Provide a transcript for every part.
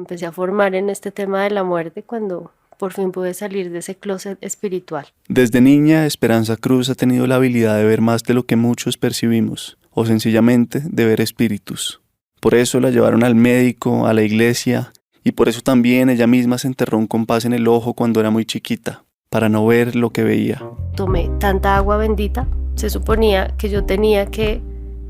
empecé a formar en este tema de la muerte cuando por fin pude salir de ese closet espiritual. Desde niña, Esperanza Cruz ha tenido la habilidad de ver más de lo que muchos percibimos, o sencillamente de ver espíritus. Por eso la llevaron al médico, a la iglesia, y por eso también ella misma se enterró un compás en el ojo cuando era muy chiquita, para no ver lo que veía. Tomé tanta agua bendita, se suponía que yo tenía que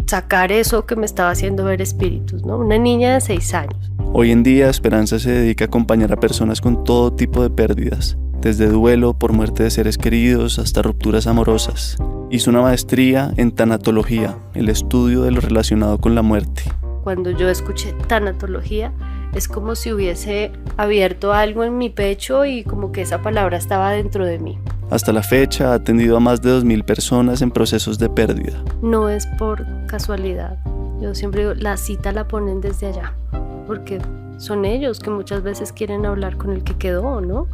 sacar eso que me estaba haciendo ver espíritus, ¿no? Una niña de 6 años. Hoy en día, Esperanza se dedica a acompañar a personas con todo tipo de pérdidas, desde duelo por muerte de seres queridos hasta rupturas amorosas. Hizo una maestría en tanatología, el estudio de lo relacionado con la muerte. Cuando yo escuché tanatología, es como si hubiese abierto algo en mi pecho y como que esa palabra estaba dentro de mí. Hasta la fecha ha atendido a más de 2.000 personas en procesos de pérdida. No es por casualidad. Yo siempre digo, la cita la ponen desde allá, porque son ellos que muchas veces quieren hablar con el que quedó, ¿no?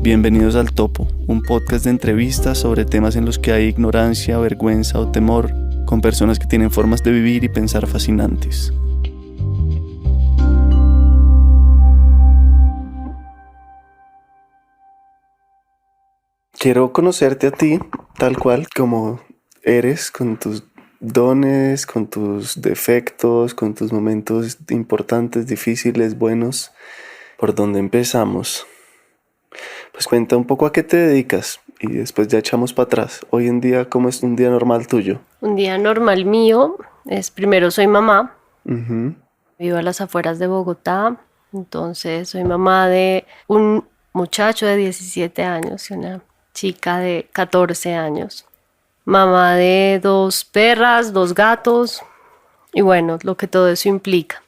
Bienvenidos al Topo, un podcast de entrevistas sobre temas en los que hay ignorancia, vergüenza o temor, con personas que tienen formas de vivir y pensar fascinantes. Quiero conocerte a ti, tal cual como eres, con tus dones, con tus defectos, con tus momentos importantes, difíciles, buenos. ¿Por dónde empezamos? Pues cuenta un poco a qué te dedicas y después ya echamos para atrás. Hoy en día, ¿cómo es un día normal tuyo? Un día normal mío es, primero soy mamá, Uh-huh. vivo a las afueras de Bogotá, entonces soy mamá de un muchacho de 17 años y una chica de 14 años. Mamá de 2 perras, 2 gatos y bueno, lo que todo eso implica.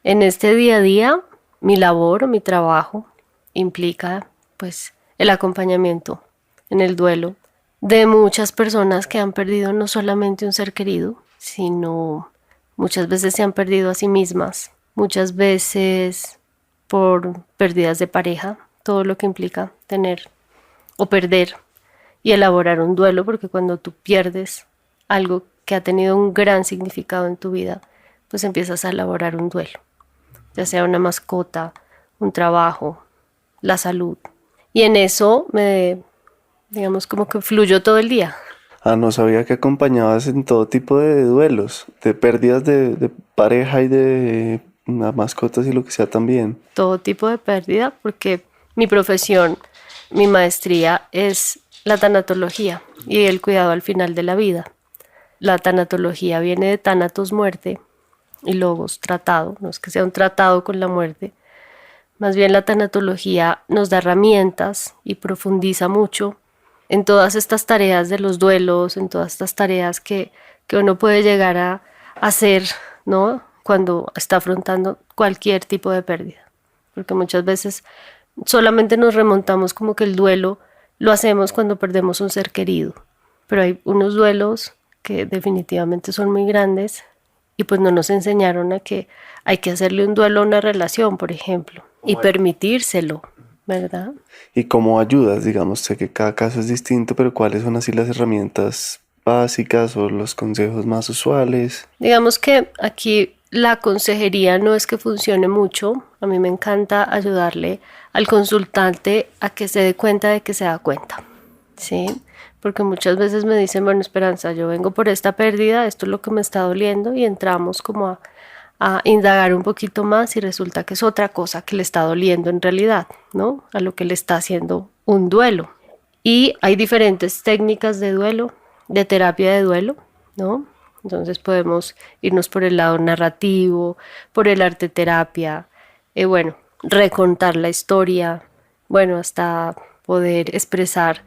En este día a día, mi labor o mi trabajo implica pues el acompañamiento en el duelo de muchas personas que han perdido no solamente un ser querido, sino muchas veces se han perdido a sí mismas, muchas veces por pérdidas de pareja, todo lo que implica tener o perder y elaborar un duelo, porque cuando tú pierdes algo que ha tenido un gran significado en tu vida, pues empiezas a elaborar un duelo, ya sea una mascota, un trabajo, la salud. Y en eso digamos como que fluyó todo el día. No sabía que acompañabas en todo tipo de duelos, de pérdidas de pareja y de mascotas y lo que sea también. Todo tipo de pérdida, porque mi profesión, mi maestría es la tanatología y el cuidado al final de la vida. La tanatología viene de thanatos, muerte, y logos, tratado. No es que sea un tratado con la muerte. Más bien la tanatología nos da herramientas y profundiza mucho en todas estas tareas de los duelos, en todas estas tareas que uno puede llegar a hacer, ¿no? Cuando está afrontando cualquier tipo de pérdida. Porque muchas veces solamente nos remontamos como que el duelo lo hacemos cuando perdemos un ser querido. Pero hay unos duelos que definitivamente son muy grandes y pues no nos enseñaron a que hay que hacerle un duelo a una relación, por ejemplo, y permitírselo, ¿verdad? ¿Y cómo ayudas? Digamos, sé que cada caso es distinto, pero ¿cuáles son así las herramientas básicas o los consejos más usuales? Digamos que aquí la consejería no es que funcione mucho. A mí me encanta ayudarle al consultante a que se dé cuenta de que se da cuenta, ¿sí? Porque muchas veces me dicen, bueno, Esperanza, yo vengo por esta pérdida, esto es lo que me está doliendo, y entramos como a indagar un poquito más y resulta que es otra cosa que le está doliendo en realidad, ¿no? A lo que le está haciendo un duelo. Y hay diferentes técnicas de duelo, de terapia de duelo, ¿no? Entonces podemos irnos por el lado narrativo, por el arte terapia, bueno, recontar la historia, bueno, hasta poder expresar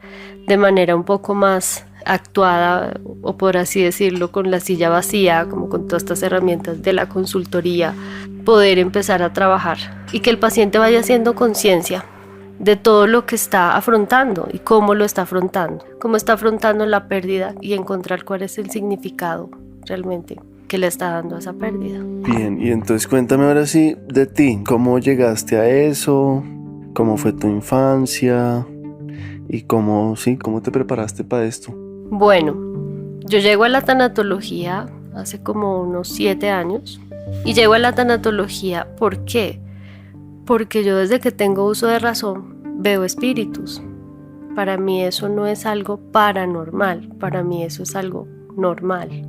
de manera un poco más actuada, o por así decirlo, con la silla vacía, como con todas estas herramientas de la consultoría, poder empezar a trabajar y que el paciente vaya haciendo conciencia de todo lo que está afrontando y cómo lo está afrontando, cómo está afrontando la pérdida y encontrar cuál es el significado realmente que le está dando a esa pérdida. Bien, y entonces cuéntame ahora sí de ti, ¿cómo llegaste a eso? ¿Cómo fue tu infancia? ¿Y cómo te preparaste para esto? Bueno, yo llego a la tanatología hace como unos 7 años. Y llego a la tanatología, ¿por qué? Porque yo desde que tengo uso de razón veo espíritus. Para mí eso no es algo paranormal, para mí eso es algo normal.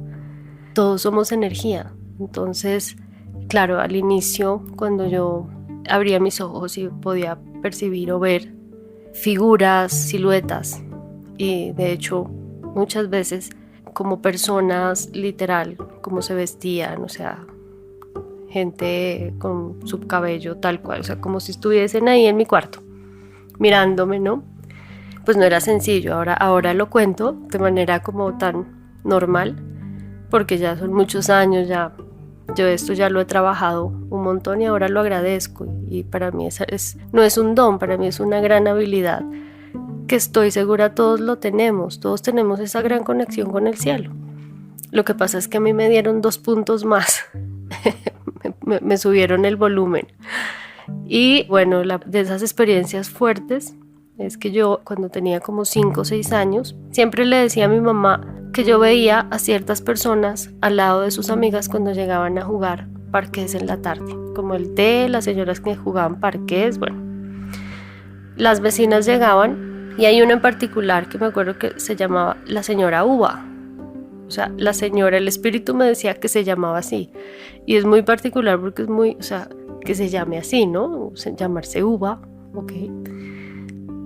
Todos somos energía. Entonces, claro, al inicio, cuando yo abría mis ojos y podía percibir o ver figuras, siluetas, y de hecho muchas veces como personas literal, como se vestían, o sea, gente con su cabello tal cual, o sea, como si estuviesen ahí en mi cuarto, mirándome, ¿no? Pues no era sencillo, ahora lo cuento de manera como tan normal, porque ya son muchos años, yo esto ya lo he trabajado un montón y ahora lo agradezco, y para mí no es un don, para mí es una gran habilidad que estoy segura todos tenemos esa gran conexión con el cielo. Lo que pasa es que a mí me dieron 2 puntos más, me subieron el volumen. Y bueno, de esas experiencias fuertes es que yo cuando tenía como 5 o 6 años, siempre le decía a mi mamá que yo veía a ciertas personas al lado de sus amigas cuando llegaban a jugar parqués en la tarde, como el té, las señoras que jugaban parqués, bueno. Las vecinas llegaban y hay una en particular que me acuerdo que se llamaba la señora Uva. O sea, la señora, el espíritu me decía que se llamaba así. Y es muy particular porque es muy, o sea, que se llame así, ¿no? Llamarse Uva, ok.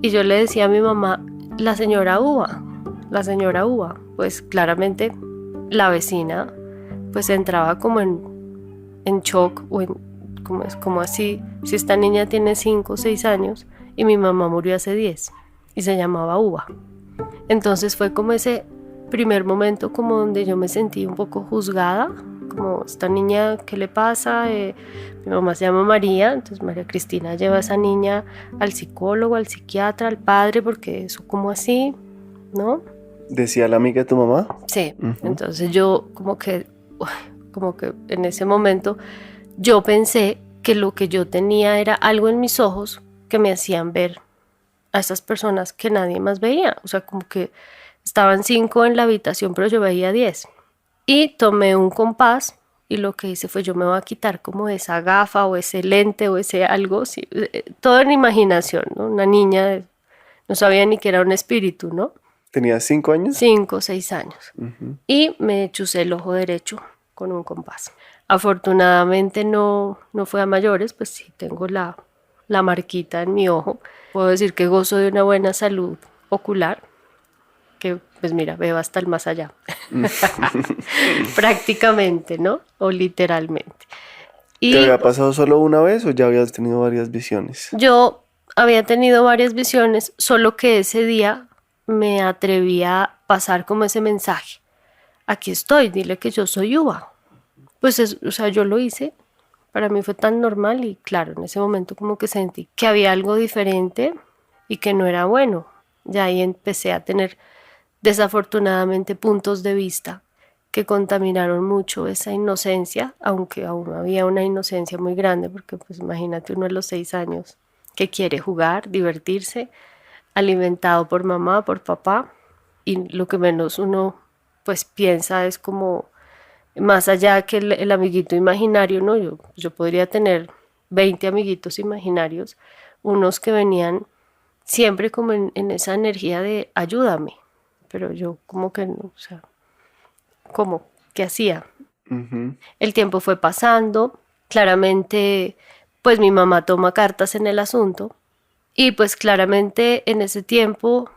Y yo le decía a mi mamá, la señora Uva, la señora Uva. Pues claramente la vecina pues entraba como en shock o como así, si esta niña tiene 5 o 6 años y mi mamá murió hace 10 y se llamaba Uva. Entonces fue como ese primer momento como donde yo me sentí un poco juzgada, como esta niña, ¿qué le pasa? Mi mamá se llama María, entonces María Cristina lleva a esa niña al psicólogo, al psiquiatra, al padre, porque eso como así, ¿no? ¿Decía la amiga de tu mamá? Sí, entonces yo como que en ese momento yo pensé que lo que yo tenía era algo en mis ojos que me hacían ver a esas personas que nadie más veía, o sea, como que estaban 5 en la habitación, pero yo veía 10. Y tomé un compás y lo que hice fue yo me voy a quitar como esa gafa o ese lente o ese algo, sí, todo en imaginación, ¿no? Una niña no sabía ni que era un espíritu, ¿no? ¿Tenías 5 años? 5 o 6 años. Y me chusé el ojo derecho con un compás. Afortunadamente no fue a mayores, pues sí tengo la marquita en mi ojo. Puedo decir que gozo de una buena salud ocular, que pues mira, veo hasta el más allá. Prácticamente, ¿no? O literalmente. Y ¿te había pasado solo una vez o ya habías tenido varias visiones? yo había tenido varias visiones, solo que ese día me atreví a pasar como ese mensaje. Aquí estoy, dile que yo soy Uva. Pues o sea, yo lo hice, para mí fue tan normal y claro, en ese momento como que sentí que había algo diferente y que no era bueno. Ya ahí empecé a tener desafortunadamente puntos de vista que contaminaron mucho esa inocencia, aunque aún había una inocencia muy grande, porque pues imagínate uno a los 6 años que quiere jugar, divertirse, alimentado por mamá, por papá, y lo que menos uno pues piensa es como más allá que el amiguito imaginario, ¿no? Yo podría tener 20 amiguitos imaginarios, unos que venían siempre como en esa energía de ayúdame, pero yo como que no, o sea, como, ¿qué hacía? El tiempo fue pasando, claramente pues mi mamá toma cartas en el asunto y pues claramente en ese tiempo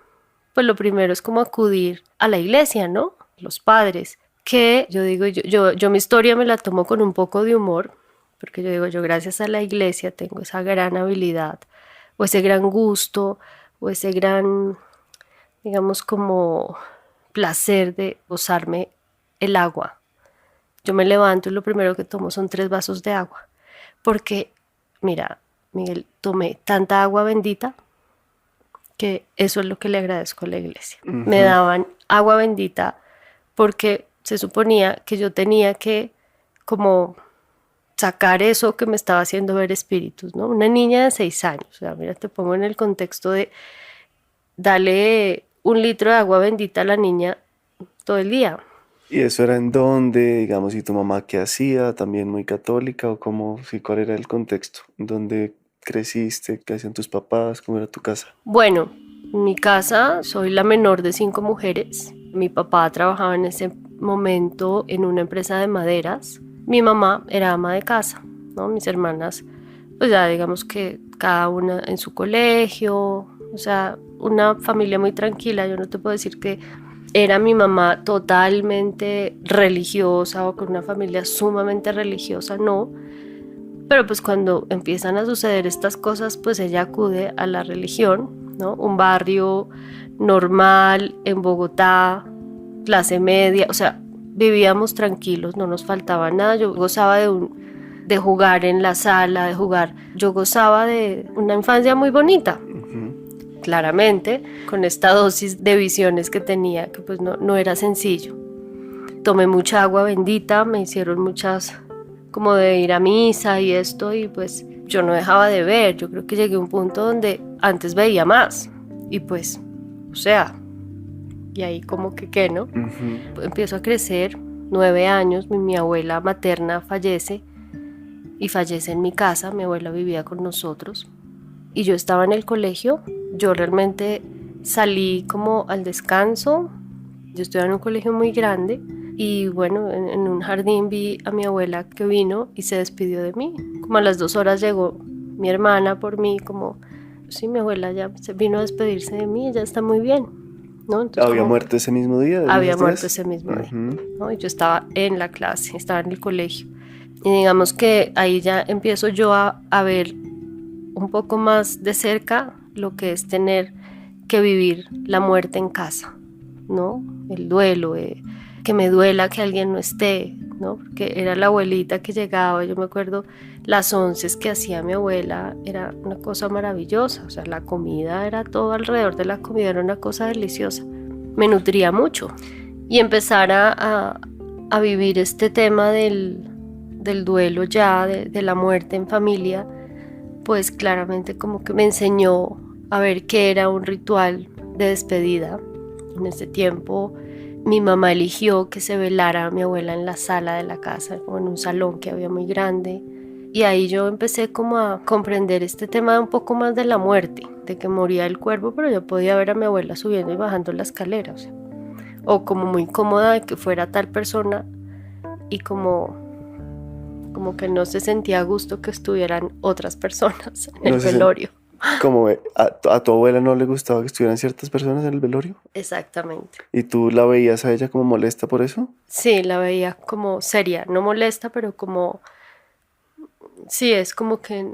pues lo primero es como acudir a la iglesia, ¿no? Los padres, que yo digo, yo mi historia me la tomo con un poco de humor, porque yo digo, yo gracias a la iglesia tengo esa gran habilidad o ese gran gusto o ese gran, digamos, como placer de gozarme el agua. Yo me levanto y lo primero que tomo son 3 vasos de agua, porque, mira, Miguel, tomé tanta agua bendita que eso es lo que le agradezco a la iglesia. Me daban agua bendita porque se suponía que yo tenía que como sacar eso que me estaba haciendo ver espíritus, ¿no? Una niña de 6 años, o sea, mira, te pongo en el contexto de darle 1 litro de agua bendita a la niña todo el día. ¿Y eso era en dónde, digamos, y tu mamá qué hacía? ¿También muy católica o cómo, sí, cuál era el contexto? ¿Dónde creciste? ¿Qué hacían tus papás? ¿Cómo era tu casa? Bueno, en mi casa soy la menor de 5 mujeres. Mi papá trabajaba en ese momento en una empresa de maderas. Mi mamá era ama de casa, ¿no? Mis hermanas, pues ya digamos que cada una en su colegio, o sea, una familia muy tranquila. Yo no te puedo decir que era mi mamá totalmente religiosa o con una familia sumamente religiosa, no. Pero pues cuando empiezan a suceder estas cosas, pues ella acude a la religión, ¿no? Un barrio normal en Bogotá, clase media, o sea, vivíamos tranquilos, no nos faltaba nada. Yo gozaba de jugar en la sala, de jugar. Yo gozaba de una infancia muy bonita. Claramente, con esta dosis de visiones que tenía, que pues no era sencillo. Tomé mucha agua bendita, me hicieron muchas como de ir a misa y esto, y pues yo no dejaba de ver. Yo creo que llegué a un punto donde antes veía más y pues, o sea, y ahí como que qué, ¿no? Empiezo a crecer, 9 años, mi abuela materna fallece y fallece en mi casa. Mi abuela vivía con nosotros y yo estaba en el colegio. Yo realmente salí como al descanso. Yo estudiaba en un colegio muy grande y bueno, en un jardín vi a mi abuela que vino y se despidió de mí. Como a las 2 horas llegó mi hermana por mí, como, sí, mi abuela ya se vino a despedirse de mí, ya está muy bien, ¿no? Entonces, ¿Había como muerto ese mismo día, en había esos muerto días? ese mismo día, ¿no? Y yo estaba en la clase, estaba en el colegio. Y digamos que ahí ya empiezo yo a ver un poco más de cerca lo que es tener que vivir la muerte en casa, ¿no? El duelo, que me duela que alguien no esté, ¿no? Porque era la abuelita que llegaba. Yo me acuerdo las onces que hacía mi abuela, era una cosa maravillosa. O sea, la comida era todo alrededor de la comida, era una cosa deliciosa. Me nutría mucho. Y empezar a vivir este tema del duelo ya, de la muerte en familia, pues claramente como que me enseñó a ver qué era un ritual de despedida. En ese tiempo mi mamá eligió que se velara a mi abuela en la sala de la casa, o en un salón que había muy grande. Y ahí yo empecé como a comprender este tema un poco más de la muerte, de que moría el cuerpo, pero yo podía ver a mi abuela subiendo y bajando la escalera, o como muy cómoda de que fuera tal persona y como que no se sentía a gusto que estuvieran otras personas en No el sé, velorio. como a tu abuela no le gustaba que estuvieran ciertas personas en el velorio. Exactamente. ¿Y tú la veías a ella como molesta por eso? Sí, la veía como seria, no molesta, pero como, sí, es como que,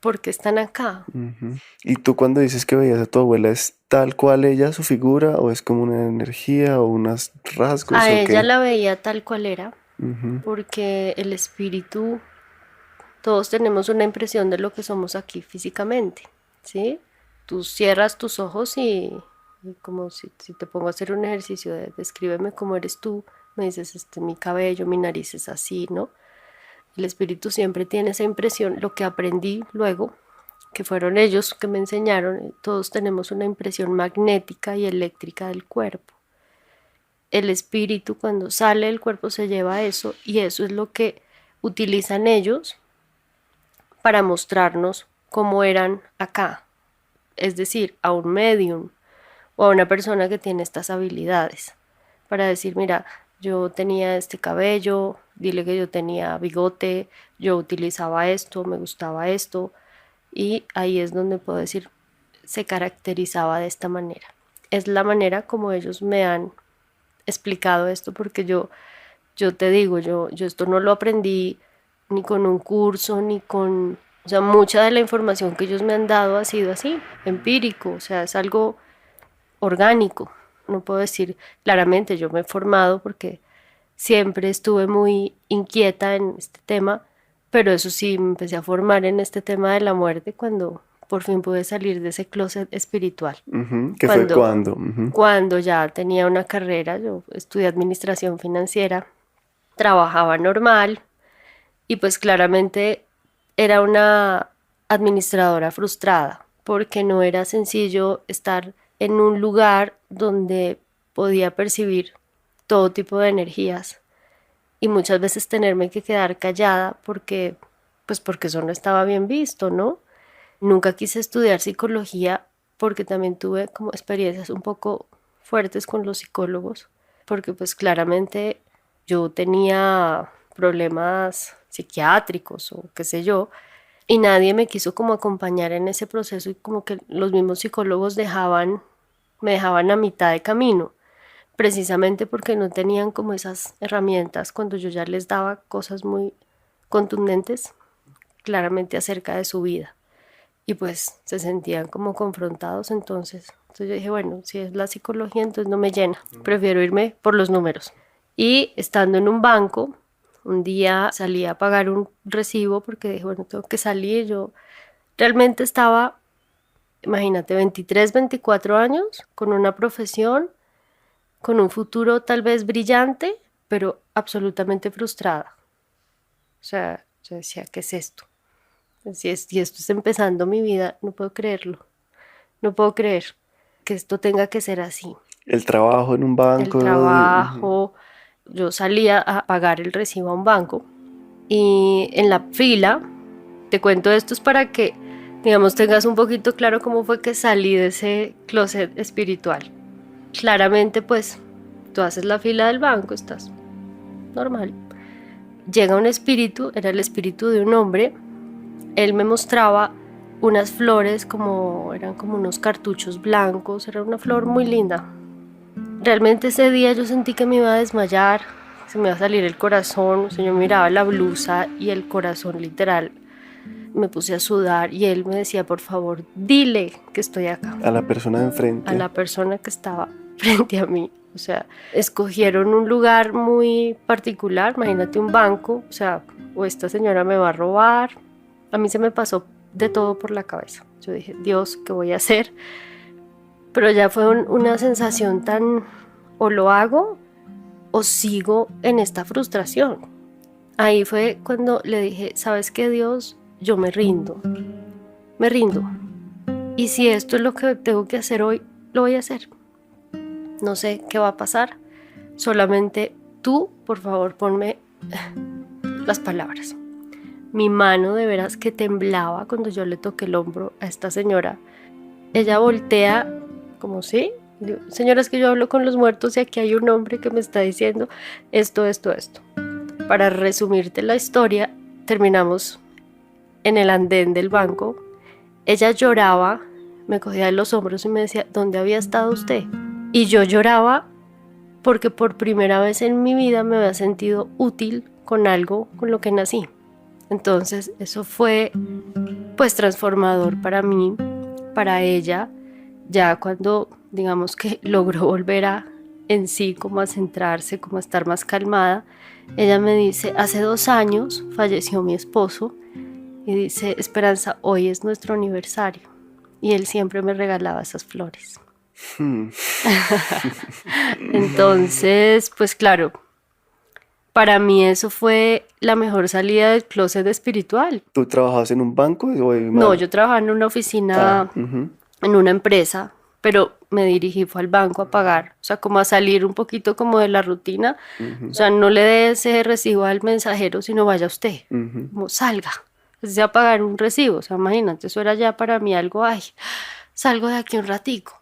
¿por qué están acá? ¿Y tú cuando dices que veías a tu abuela, es tal cual ella, su figura, o es como una energía o unos rasgos A o ella qué? la veía tal cual era, porque el espíritu, todos tenemos una impresión de lo que somos aquí físicamente, ¿sí? Tú cierras tus ojos y como si te pongo a hacer un ejercicio de descríbeme cómo eres tú, me dices, mi cabello, mi nariz es así, ¿no? El espíritu siempre tiene esa impresión. Lo que aprendí luego, que fueron ellos que me enseñaron, todos tenemos una impresión magnética y eléctrica del cuerpo. El espíritu cuando sale del cuerpo se lleva eso y eso es lo que utilizan ellos para mostrarnos cómo eran acá. Es decir, a un medium o a una persona que tiene estas habilidades. Para decir, mira, yo tenía este cabello, dile que yo tenía bigote, yo utilizaba esto, me gustaba esto. Y ahí es donde puedo decir, se caracterizaba de esta manera. Es la manera como ellos me han explicado esto, porque yo te digo, yo esto no lo aprendí ni con un curso, ni con... O sea, mucha de la información que ellos me han dado ha sido así, empírico, o sea, es algo orgánico. No puedo decir claramente, yo me he formado porque siempre estuve muy inquieta en este tema, pero eso sí, me empecé a formar en este tema de la muerte cuando por fin pude salir de ese closet espiritual. ¿Qué fue Cuando, cuando? cuando ya tenía una carrera, yo estudié administración financiera, trabajaba normal y pues claramente era una administradora frustrada porque no era sencillo estar en un lugar donde podía percibir todo tipo de energías y muchas veces tenerme que quedar callada porque eso no estaba bien visto, ¿no? Nunca quise estudiar psicología porque también tuve como experiencias un poco fuertes con los psicólogos, porque pues claramente yo tenía problemas psiquiátricos o qué sé yo, y nadie me quiso como acompañar en ese proceso y como que los mismos psicólogos me dejaban a mitad de camino, precisamente porque no tenían como esas herramientas cuando yo ya les daba cosas muy contundentes, claramente acerca de su vida. Y pues se sentían como confrontados, entonces yo dije, bueno, si es la psicología, entonces no me llena, prefiero irme por los números. Y estando en un banco, un día salí a pagar un recibo porque dije, bueno, tengo que salir. Yo realmente estaba, imagínate, 23, 24 años, con una profesión, con un futuro tal vez brillante, pero absolutamente frustrada. O sea, yo decía, ¿qué es esto? Si esto es empezando mi vida, no puedo creerlo. No puedo creer que esto tenga que ser así. El trabajo en un El banco. trabajo, yo salía a pagar el recibo a un banco y en la fila, te cuento esto es para que, digamos, tengas un poquito claro cómo fue que salí de ese closet espiritual. Claramente, pues, tú haces la fila del banco, estás normal. Llega un espíritu, era el espíritu de un hombre. Él me mostraba unas flores eran como unos cartuchos blancos, era una flor muy linda. Realmente ese día yo sentí que me iba a desmayar, se me iba a salir el corazón, o sea, yo miraba la blusa y el corazón literal. Me puse a sudar y él me decía, por favor, dile que estoy acá. A la persona de A la enfrente. persona que estaba frente a mí. O sea, escogieron un lugar muy particular, imagínate un banco, o sea, o esta señora me va a robar. A mí se me pasó de todo por la cabeza. Yo dije, Dios, ¿qué voy a hacer? Pero ya fue una sensación tan, o lo hago o sigo en esta frustración. Ahí fue cuando le dije, ¿sabes qué, Dios? Yo me rindo. Me rindo. Y si esto es lo que tengo que hacer hoy, lo voy a hacer. No sé qué va a pasar. Solamente tú, por favor, ponme las palabras. Mi mano de veras que temblaba cuando yo le toqué el hombro a esta señora. Ella voltea como, ¿sí? Señora, es que yo hablo con los muertos y aquí hay un hombre que me está diciendo esto, esto, esto. Para resumirte la historia, terminamos en el andén del banco. Ella lloraba, me cogía de los hombros y me decía, ¿dónde había estado usted? Y yo lloraba porque por primera vez en mi vida me había sentido útil con algo con lo que nací. Entonces eso fue pues transformador para mí, para ella, ya cuando digamos que logró volver en sí, como a centrarse, como a estar más calmada. Ella me dice, hace 2 años falleció mi esposo y dice, Esperanza, hoy es nuestro aniversario y él siempre me regalaba esas flores. Entonces, pues claro, para mí eso fue la mejor salida del closet espiritual. ¿Tú trabajabas en un banco o No, yo trabajaba en una oficina, en una empresa, pero me dirigí fue al banco a pagar, o sea, como a salir un poquito como de la rutina. O sea, no le dé ese recibo al mensajero, sino vaya usted, como salga, así sea a pagar un recibo. O sea, imagínate, eso era ya para mí algo, ay, salgo de aquí un ratico.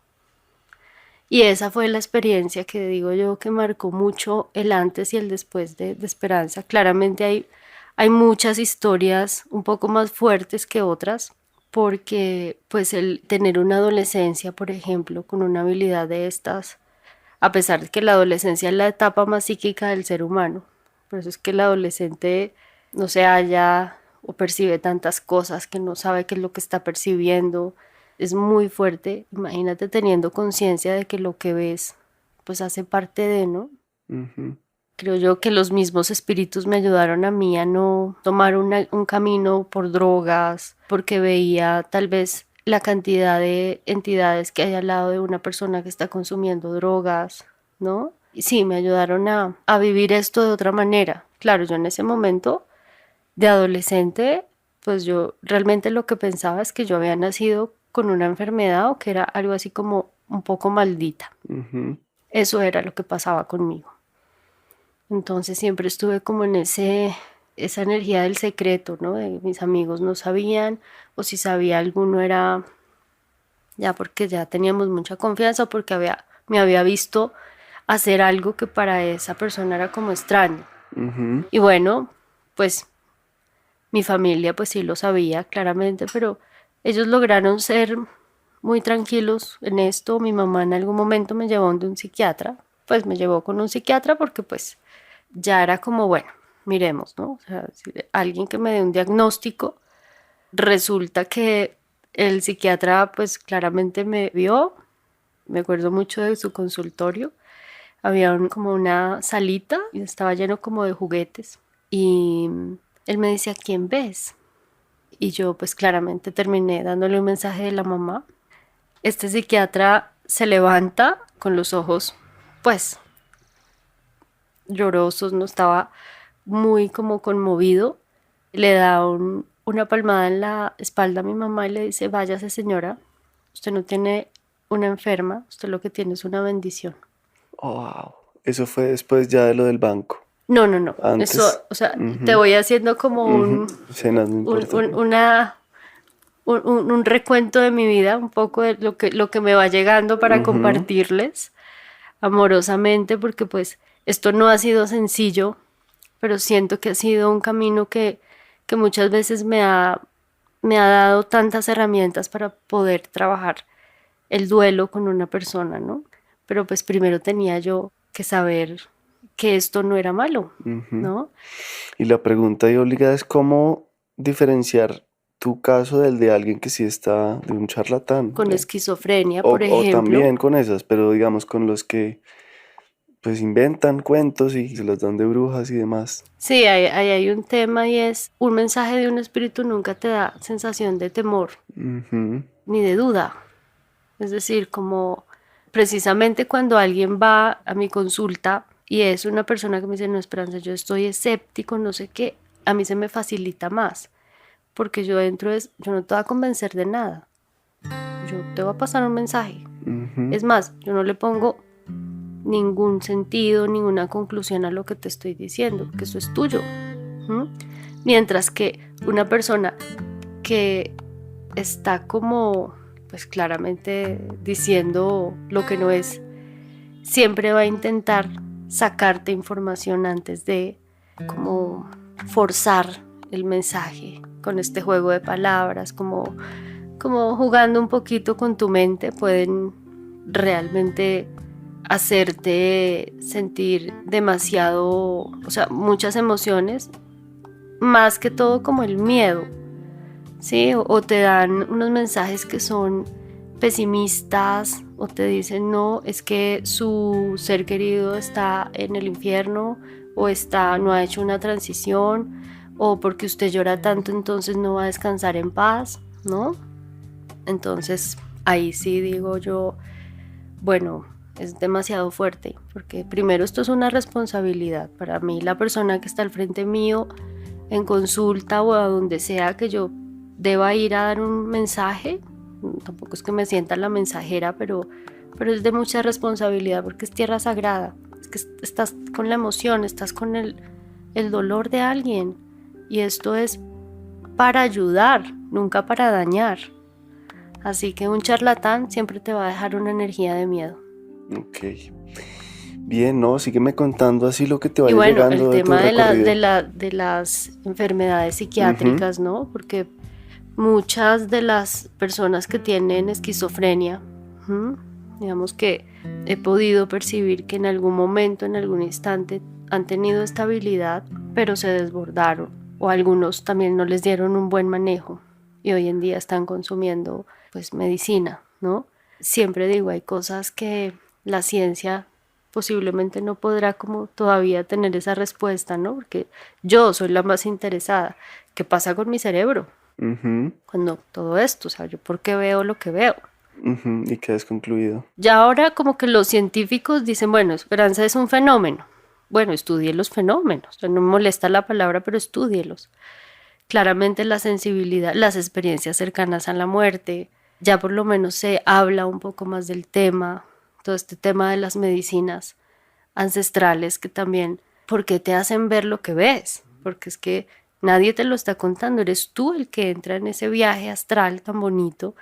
Y esa fue la experiencia que digo yo que marcó mucho el antes y el después de Esperanza. Claramente hay muchas historias un poco más fuertes que otras, porque pues el tener una adolescencia, por ejemplo, con una habilidad de estas, a pesar de que la adolescencia es la etapa más psíquica del ser humano, por eso es que el adolescente no se halla o percibe tantas cosas que no sabe qué es lo que está percibiendo. Es muy fuerte, imagínate teniendo conciencia de que lo que ves pues hace parte de, ¿no? Creo yo que los mismos espíritus me ayudaron a mí a no tomar un camino por drogas, porque veía tal vez la cantidad de entidades que hay al lado de una persona que está consumiendo drogas, ¿no? Y sí, me ayudaron a vivir esto de otra manera. Claro, yo en ese momento de adolescente, pues yo realmente lo que pensaba es que yo había nacido con una enfermedad o que era algo así como un poco maldita. Eso era lo que pasaba conmigo. Entonces siempre estuve como en esa energía del secreto, ¿no? De mis amigos no sabían, o si sabía alguno era ya porque ya teníamos mucha confianza o porque me había visto hacer algo que para esa persona era como extraño. Ujú. Y bueno, pues mi familia pues sí lo sabía claramente, pero ellos lograron ser muy tranquilos en esto. Mi mamá en algún momento me llevó donde un psiquiatra, pues me llevó con un psiquiatra porque pues ya era como, bueno, miremos, ¿no? O sea, si alguien que me dé un diagnóstico, resulta que el psiquiatra pues claramente me vio, me acuerdo mucho de su consultorio, había como una salita y estaba lleno como de juguetes y él me decía, ¿quién ves? Y yo pues claramente terminé dándole un mensaje de la mamá. Este psiquiatra se levanta con los ojos pues llorosos, no estaba muy como conmovido, le da una palmada en la espalda a mi mamá y le dice, váyase señora, usted no tiene una enferma, usted lo que tiene es una bendición. Oh, wow. Eso fue después ya de lo del banco. No, no, no, eso, Antes. o sea, te Ujú, voy haciendo como ujú. Escenas, no un, importa. un- una, un recuento de mi vida, un poco de lo que me va llegando para Ujú, compartirles amorosamente, porque pues esto no ha sido sencillo, pero siento que ha sido un camino que muchas veces me ha dado tantas herramientas para poder trabajar el duelo con una persona, ¿no? Pero pues primero tenía yo que saber que esto no era malo, ujú. ¿no? Y la pregunta ahí obligada es cómo diferenciar tu caso del de alguien que sí está, de un charlatán. Con esquizofrenia, por O ejemplo. también con esas, pero digamos con los que pues inventan cuentos y se los dan de brujas y demás. Sí, hay un tema y es un mensaje de un espíritu nunca te da sensación de temor Ujú, ni de duda. Es decir, como precisamente cuando alguien va a mi consulta y es una persona que me dice, no, Esperanza, yo estoy escéptico, no sé qué, a mí se me facilita más, porque yo dentro es, yo no te voy a convencer de nada, yo te voy a pasar un mensaje. ujú, Es más, yo no le pongo ningún sentido, ninguna conclusión a lo que te estoy diciendo, que eso es tuyo. ¿Mm? Mientras que una persona que está como, pues claramente diciendo lo que no es, siempre va a intentar sacarte información antes de como forzar el mensaje con este juego de palabras, como jugando un poquito con tu mente, pueden realmente hacerte sentir demasiado, o sea, muchas emociones, más que todo como el miedo, ¿sí? O te dan unos mensajes que son pesimistas o te dicen, no, es que su ser querido está en el infierno o no ha hecho una transición o porque usted llora tanto entonces no va a descansar en paz, ¿no? Entonces ahí sí digo yo, bueno, es demasiado fuerte, porque primero esto es una responsabilidad. Para mí, la persona que está al frente mío en consulta o a donde sea que yo deba ir a dar un mensaje, tampoco es que me sienta la mensajera, pero es de mucha responsabilidad porque es tierra sagrada. Es que estás con la emoción, estás con el dolor de alguien. Y esto es para ayudar, nunca para dañar. Así que un charlatán siempre te va a dejar una energía de miedo. ok. Bien, no, sígueme contando así lo que te Y vaya bueno, el llegando de tu tema recorrido. de las enfermedades Ujú, psiquiátricas, ¿no? Porque muchas de las personas que tienen esquizofrenia, ¿m? Digamos que he podido percibir que en algún momento, en algún instante, han tenido estabilidad, pero se desbordaron. O algunos también no les dieron un buen manejo y hoy en día están consumiendo pues medicina, ¿no? Siempre digo, hay cosas que la ciencia posiblemente no podrá como todavía tener esa respuesta, ¿no? Porque yo soy la más interesada. ¿Qué pasa con mi cerebro ujú, cuando todo esto? O sea, yo por qué veo lo que veo. ujú, y quedas concluido. Ya ahora como que los científicos dicen, bueno, Esperanza es un fenómeno. Bueno, estudie los fenómenos. O sea, no me molesta la palabra, pero estudielos. Claramente la sensibilidad, las experiencias cercanas a la muerte, ya por lo menos se habla un poco más del tema, todo este tema de las medicinas ancestrales que también ¿por qué te hacen ver lo que ves? Porque es que nadie te lo está contando, eres tú el que entra en ese viaje astral tan bonito,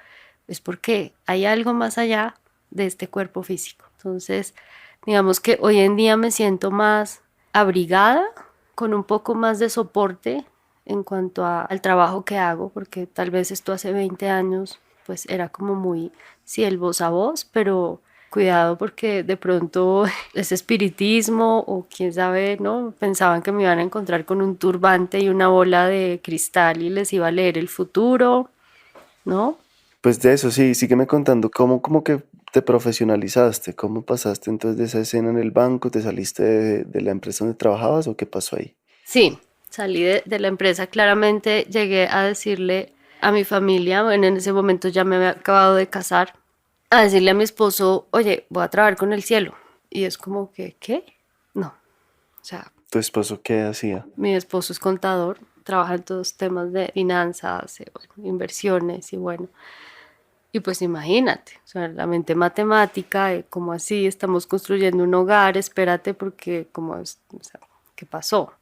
es porque hay algo más allá de este cuerpo físico. Entonces, digamos que hoy en día me siento más abrigada, con un poco más de soporte en cuanto al trabajo que hago, porque tal vez esto hace 20 años pues era como muy, sí, el voz a voz, pero cuidado porque de pronto ese espiritismo o quién sabe, ¿no? Pensaban que me iban a encontrar con un turbante y una bola de cristal y les iba a leer el futuro, ¿no? Pues de eso, sí, sígueme contando cómo como que te profesionalizaste, cómo pasaste entonces de esa escena en el banco, te saliste de la empresa donde trabajabas o qué pasó ahí. Sí, salí de la empresa, claramente llegué a decirle a mi familia, bueno, en ese momento ya me había acabado de casar, a decirle a mi esposo, oye, voy a trabajar con el cielo. Y es como que, ¿qué? No, o sea, ¿Tu esposo qué hacía? mi esposo es contador, trabaja en todos temas de finanzas, bueno, inversiones y bueno. Y pues imagínate, o sea, la mente matemática, como así, estamos construyendo un hogar, espérate porque como es, o sea, ¿qué pasó?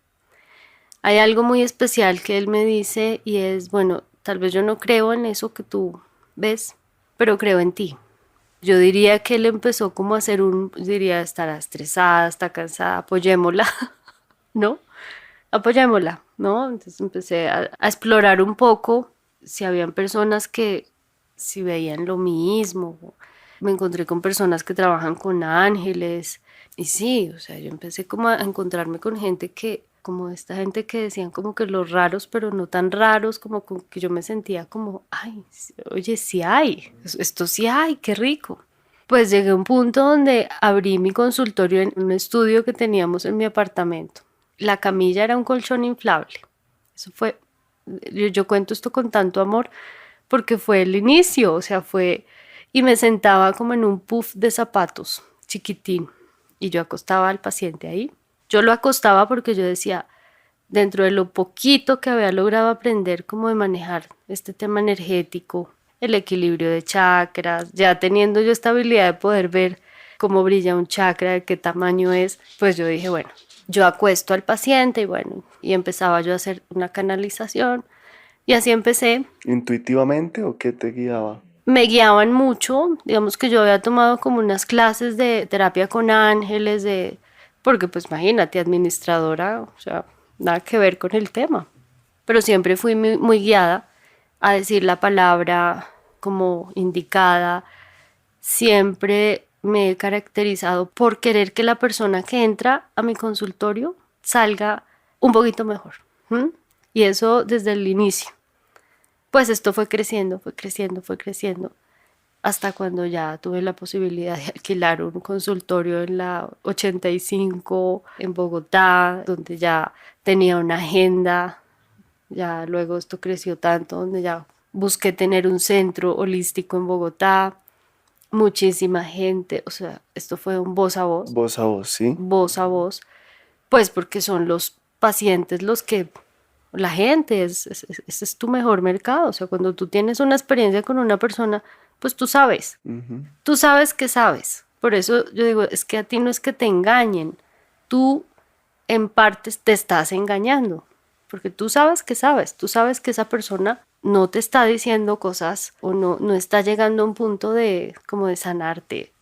Hay algo muy especial que él me dice y es, bueno, tal vez yo no creo en eso que tú ves, pero creo en ti. Yo diría que él empezó como a hacer diría, estará estresada, está cansada, apoyémosla, ¿no? Apoyémosla, ¿no? Entonces empecé a explorar un poco si habían personas que si veían lo mismo. Me encontré con personas que trabajan con ángeles y sí, o sea, yo empecé como a encontrarme con gente que, como esta gente que decían como que los raros, pero no tan raros, como que yo me sentía como, ay, oye, sí hay, esto sí hay, qué rico. Pues llegué a un punto donde abrí mi consultorio en un estudio que teníamos en mi apartamento. La camilla era un colchón inflable. Eso fue, yo cuento esto con tanto amor porque fue el inicio, o sea, fue, y me sentaba como en un puff de zapatos chiquitín y yo acostaba al paciente ahí. Yo lo acostaba porque yo decía, dentro de lo poquito que había logrado aprender como de manejar este tema energético, el equilibrio de chakras, ya teniendo yo esta habilidad de poder ver cómo brilla un chakra, de qué tamaño es, pues yo dije, bueno, yo acuesto al paciente y bueno, y empezaba yo a hacer una canalización y así empecé. ¿Intuitivamente o qué te guiaba? Me guiaban mucho, digamos que yo había tomado como unas clases de terapia con ángeles, porque pues imagínate, administradora, o sea, nada que ver con el tema, pero siempre fui muy guiada a decir la palabra como indicada, siempre me he caracterizado por querer que la persona que entra a mi consultorio salga un poquito mejor. ¿M? Y eso desde el inicio. Pues esto fue creciendo, fue creciendo, fue creciendo, hasta cuando ya tuve la posibilidad de alquilar un consultorio en la 85 en Bogotá, donde ya tenía una agenda, ya luego esto creció tanto, donde ya busqué tener un centro holístico en Bogotá, muchísima gente, o sea, esto fue un Voz a voz, ¿sí? voz a voz, pues porque son los pacientes los que la gente, ese es tu mejor mercado. O sea, cuando tú tienes una experiencia con una persona, pues Ujú. tú sabes que sabes. Por eso yo digo, es que a ti no es que te engañen, tú en partes te estás engañando, porque tú sabes que esa persona no te está diciendo cosas o no está llegando a un punto de como de sanarte.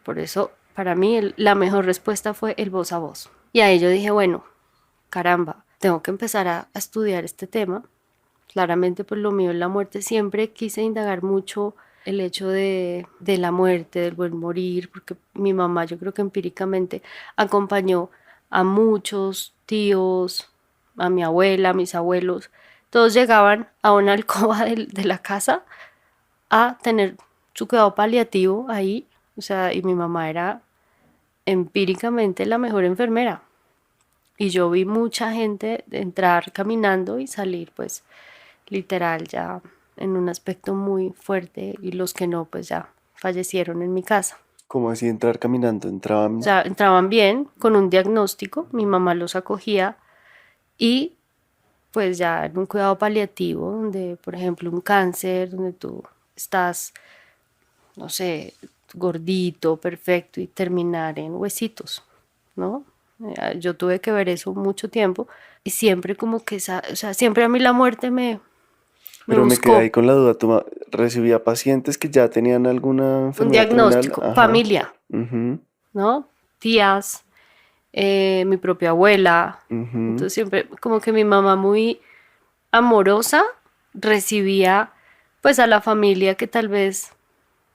Por eso, para mí, la mejor respuesta fue el voz a voz. Y ahí yo dije, bueno, caramba, tengo que empezar a estudiar este tema. Claramente, pues lo mío es la muerte. Siempre quise indagar mucho el hecho de la muerte, del buen morir, porque mi mamá, yo creo que empíricamente acompañó a muchos tíos, a mi abuela, a mis abuelos. Todos llegaban a una alcoba de la casa a tener su cuidado paliativo ahí. O sea, y mi mamá era empíricamente la mejor enfermera. Y yo vi mucha gente entrar caminando y salir, pues, literal, ya en un aspecto muy fuerte y los que no, pues ya fallecieron en mi casa. ¿Cómo así entrar caminando? O Entraban. sea, entraban bien con un diagnóstico, mi mamá los acogía y pues ya en un cuidado paliativo, donde, por ejemplo, un cáncer, donde tú estás, no sé, gordito, perfecto y terminar en huesitos, ¿no? Yo tuve que ver eso mucho tiempo y siempre como que o sea, siempre a mí la muerte me Pero me quedé ahí buscó. con la duda. ¿Recibía pacientes que ya tenían alguna Un enfermedad terminal? diagnóstico, Ajá. familia, Ujú, ¿no? Tías, mi propia abuela. ujú. Entonces siempre como que mi mamá muy amorosa recibía pues a la familia que tal vez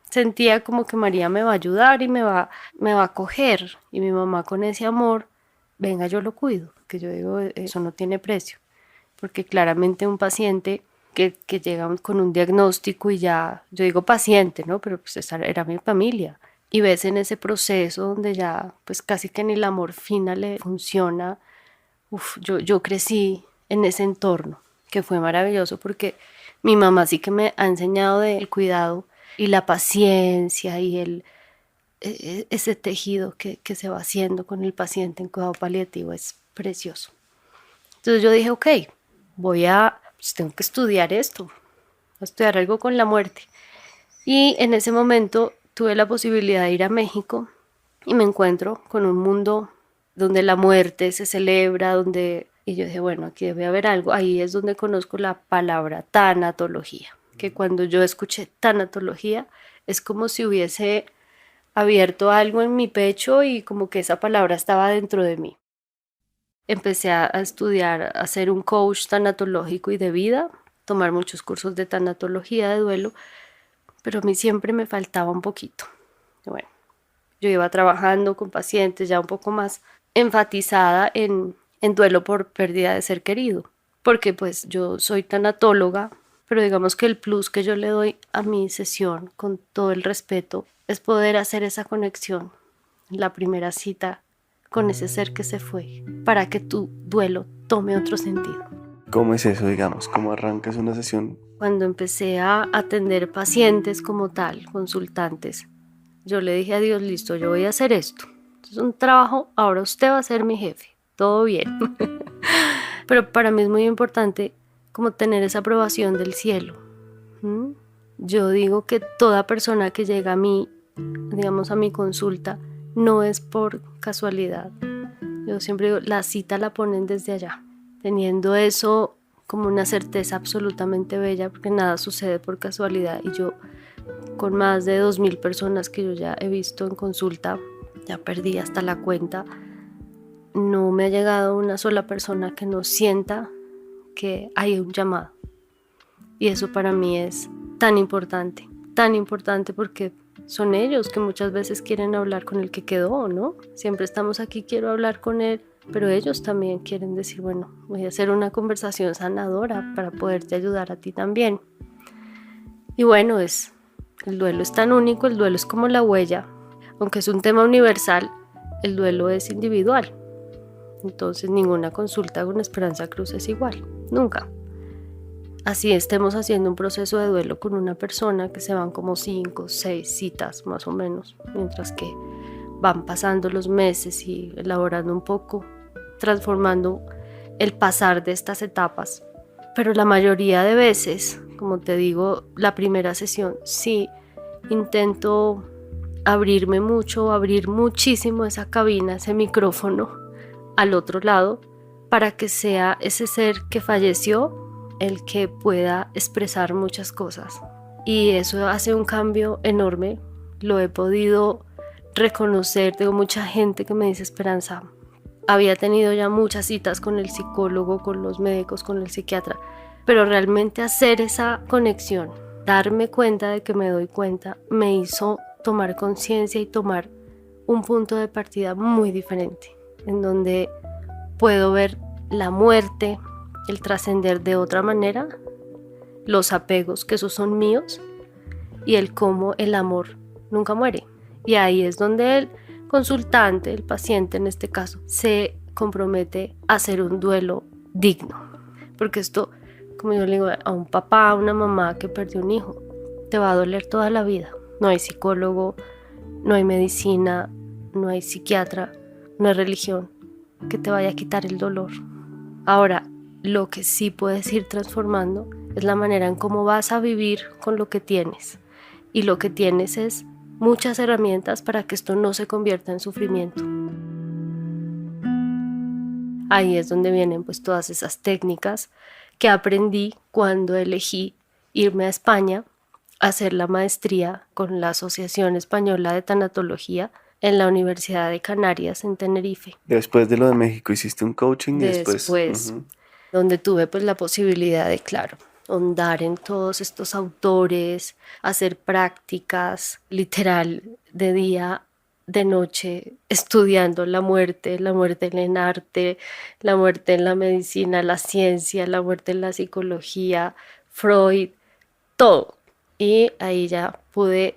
sentía como que María me va a ayudar y me va a acoger. Y mi mamá con ese amor, venga, yo lo cuido, que yo digo, eso no tiene precio. Porque claramente un paciente que llega con un diagnóstico y ya, yo digo paciente, ¿no? Pero pues esa era mi familia. Y ves en ese proceso donde ya pues casi que ni la morfina le funciona. Yo crecí en ese entorno, que fue maravilloso porque mi mamá sí que me ha enseñado del cuidado y la paciencia y ese tejido que se va haciendo con el paciente en cuidado paliativo es precioso. Entonces yo dije, ok, pues tengo que estudiar esto, voy a estudiar algo con la muerte. Y en ese momento tuve la posibilidad de ir a México y me encuentro con un mundo donde la muerte se celebra, y yo dije, bueno, aquí debe haber algo. Ahí es donde conozco la palabra tanatología, que cuando yo escuché tanatología es como si hubiese abierto algo en mi pecho y como que esa palabra estaba dentro de mí. Empecé a estudiar, a ser un coach tanatológico y de vida, tomar muchos cursos de tanatología de duelo, pero a mí siempre me faltaba un poquito. Bueno, yo iba trabajando con pacientes ya un poco más enfatizada en duelo por pérdida de ser querido, porque pues yo soy tanatóloga, pero digamos que el plus que yo le doy a mi sesión, con todo el respeto, es poder hacer esa conexión, la primera cita con ese ser que se fue, para que tu duelo tome otro sentido. ¿Cómo es eso, digamos? ¿Cómo arrancas una sesión? Cuando empecé a atender pacientes como tal, consultantes, yo le dije a Dios, listo, yo voy a hacer esto. Es un trabajo, ahora usted va a ser mi jefe, todo bien. Pero para mí es muy importante como tener esa aprobación del cielo. ¿Mm? Yo digo que toda persona que llega a mí, digamos a mi consulta, no es por casualidad. Yo siempre digo, la cita la ponen desde allá, teniendo eso como una certeza absolutamente bella, porque nada sucede por casualidad. Y yo, con más de 2000 personas que yo ya he visto en consulta, ya perdí hasta la cuenta, no me ha llegado una sola persona que no sienta que hay un llamado. Y eso para mí es tan importante porque son ellos que muchas veces quieren hablar con el que quedó, ¿no? Siempre estamos aquí, quiero hablar con él, pero ellos también quieren decir, bueno, voy a hacer una conversación sanadora para poderte ayudar a ti también. Y bueno, el duelo es tan único, el duelo es como la huella, aunque es un tema universal, el duelo es individual. Entonces ninguna consulta con Esperanza Cruz es igual, nunca. Así estemos haciendo un proceso de duelo con una persona, que se van como 5, 6 citas más o menos, mientras que van pasando los meses y elaborando un poco, transformando el pasar de estas etapas. Pero la mayoría de veces, como te digo, la primera sesión sí intento abrirme mucho, abrir muchísimo esa cabina, ese micrófono al otro lado, para que sea ese ser que falleció el que pueda expresar muchas cosas. Y eso hace un cambio enorme. Lo he podido reconocer. Tengo mucha gente que me dice, Esperanza, había tenido ya muchas citas con el psicólogo, con los médicos, con el psiquiatra, pero realmente hacer esa conexión, darme cuenta de que me doy cuenta, me hizo tomar conciencia y tomar un punto de partida muy diferente, en donde puedo ver la muerte, el trascender de otra manera, los apegos, que esos son míos, y el cómo el amor nunca muere. Y ahí es donde el consultante, el paciente en este caso, se compromete a hacer un duelo digno. Porque esto, como yo le digo a un papá, a una mamá que perdió un hijo, te va a doler toda la vida. No hay psicólogo, no hay medicina, no hay psiquiatra, no hay religión que te vaya a quitar el dolor. Ahora, lo que sí puedes ir transformando es la manera en cómo vas a vivir con lo que tienes. Y lo que tienes es muchas herramientas para que esto no se convierta en sufrimiento. ahí es donde vienen pues todas esas técnicas que aprendí cuando elegí irme a España a hacer la maestría con la Asociación Española de Tanatología en la Universidad de Canarias en Tenerife. Después de lo de México hiciste un coaching y después... Después, donde tuve pues la posibilidad de, claro, ahondar en todos estos autores, hacer prácticas literal de día, de noche, estudiando la muerte en el arte, la muerte en la medicina, la ciencia, la muerte en la psicología, Freud, todo. Y ahí ya pude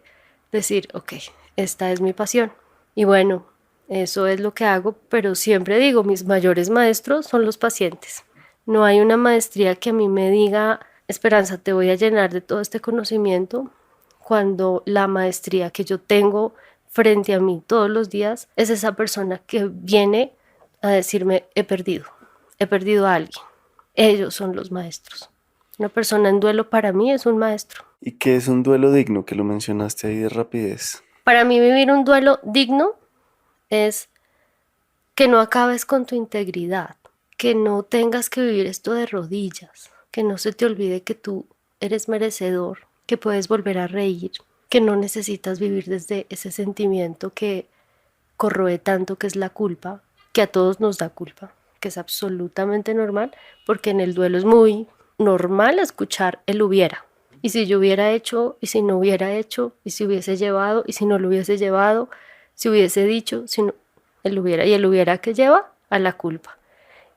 decir, ok, esta es mi pasión. Y bueno, eso es lo que hago, pero siempre digo, mis mayores maestros son los pacientes. No hay una maestría que a mí me diga, Esperanza, te voy a llenar de todo este conocimiento, cuando la maestría que yo tengo frente a mí todos los días es esa persona que viene a decirme, he perdido a alguien. Ellos son los maestros. Una persona en duelo para mí es un maestro. ¿Y qué es un duelo digno? Que lo mencionaste ahí de rapidez. Para mí vivir un duelo digno es que no acabes con tu integridad, que no tengas que vivir esto de rodillas, que no se te olvide que tú eres merecedor, que puedes volver a reír, que no necesitas vivir desde ese sentimiento que corroe tanto, que es la culpa, que a todos nos da culpa, que es absolutamente normal, porque en el duelo es muy normal escuchar el hubiera. Y si yo hubiera hecho, y si no hubiera hecho, y si hubiese llevado, y si no lo hubiese llevado, si hubiese dicho, si no, el hubiera. Y el hubiera que lleva a la culpa.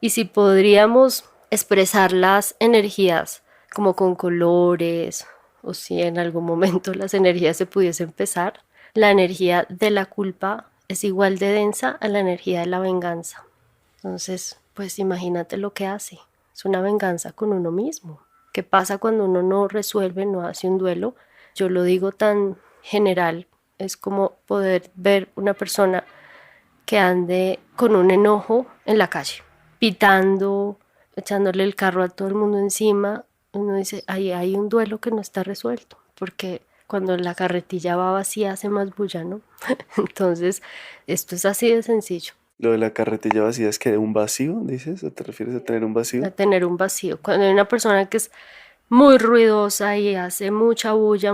Y si podríamos expresar las energías como con colores, o si en algún momento las energías se pudiesen pesar, la energía de la culpa es igual de densa a la energía de la venganza. Entonces, pues imagínate lo que hace. Es una venganza con uno mismo. ¿Qué pasa cuando uno no resuelve, no hace un duelo? Yo lo digo tan general, es como poder ver una persona que ande con un enojo en la calle, pitando, echándole el carro a todo el mundo encima. Uno dice, ahí hay un duelo que no está resuelto, porque cuando la carretilla va vacía hace más bulla, ¿no? Entonces, esto es así de sencillo. Lo de la carretilla vacía es que un vacío, dices, ¿o te refieres a tener un vacío? A tener un vacío. Cuando hay una persona que es muy ruidosa y hace mucha bulla,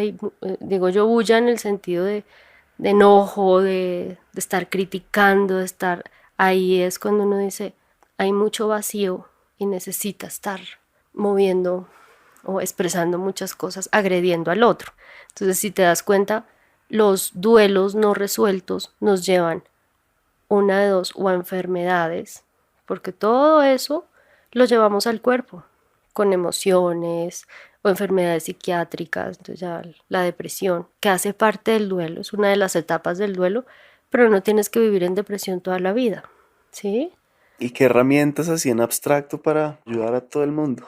y digo yo bulla en el sentido de enojo, de estar criticando, de estar ahí, es cuando uno dice, hay mucho vacío y necesita estar moviendo o expresando muchas cosas, agrediendo al otro. Entonces, si te das cuenta, los duelos no resueltos nos llevan una de dos, o a enfermedades, porque todo eso lo llevamos al cuerpo, con emociones o enfermedades psiquiátricas. Entonces ya la depresión, que hace parte del duelo, es una de las etapas del duelo, pero no tienes que vivir en depresión toda la vida, ¿sí? ¿Y qué herramientas así en abstracto para ayudar a todo el mundo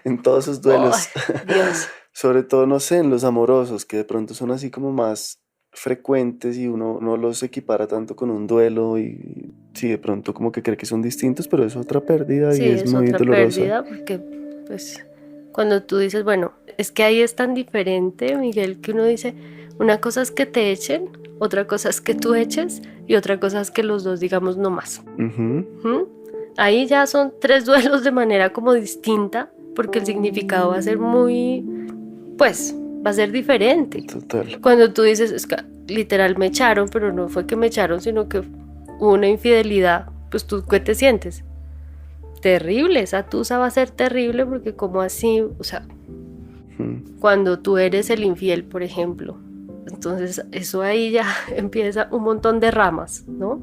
en todos esos ¡Ay, duelos? Dios! Sobre todo, no sé, en los amorosos, que de pronto son así como más frecuentes y uno no los equipara tanto con un duelo y sí, de pronto como que cree que son distintos, pero es otra pérdida y Sí, es es muy otra dolorosa. pérdida porque, pues, cuando tú dices, bueno, es que ahí es tan diferente, Miguel, que uno dice, una cosa es que te echen, otra cosa es que tú eches y otra cosa es que los dos digamos no más. Ujú. ¿Mm? Ahí ya son tres duelos de manera como distinta, porque el significado va a ser muy, pues, va a ser diferente. Total. Cuando tú dices, es que literal me echaron, pero no fue que me echaron, sino que hubo una infidelidad, pues tú, ¿qué te sientes? Terrible, esa tusa va a ser terrible porque como así, o sea, cuando tú eres el infiel, por ejemplo, entonces eso ahí ya empieza un montón de ramas, ¿no?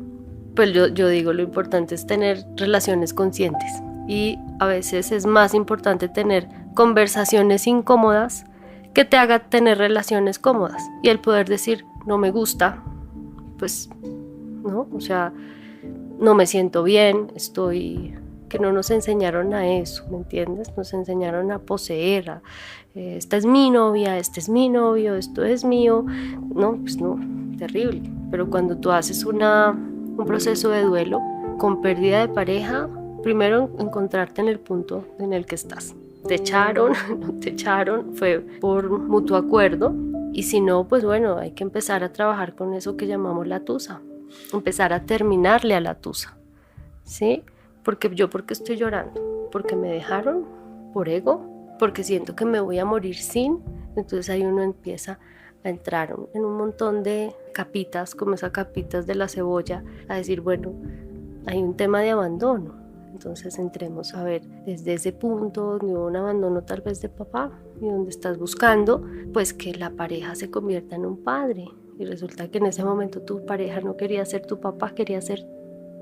Pues yo digo, lo importante es tener relaciones conscientes y a veces es más importante tener conversaciones incómodas que te hagan tener relaciones cómodas y el poder decir, no me gusta, pues, ¿no? O sea, no me siento bien, estoy... que no nos enseñaron a eso, ¿me entiendes? Nos enseñaron a poseer, esta es mi novia, este es mi novio, esto es mío. No, pues no, terrible. Pero cuando tú haces un proceso de duelo con pérdida de pareja, primero encontrarte en el punto en el que estás. Te echaron, no te echaron, fue por mutuo acuerdo. Y si no, pues bueno, hay que empezar a trabajar con eso que llamamos la tusa. Empezar a terminarle a la tusa, ¿sí? porque estoy llorando, porque me dejaron, por ego, porque siento que me voy a morir sin. Entonces ahí uno empieza a entrar en un montón de capitas, como esas capitas de la cebolla, a decir, bueno, hay un tema de abandono. Entonces entremos a ver desde ese punto donde hubo un abandono tal vez de papá y donde estás buscando pues que la pareja se convierta en un padre, y resulta que en ese momento tu pareja no quería ser tu papá, quería ser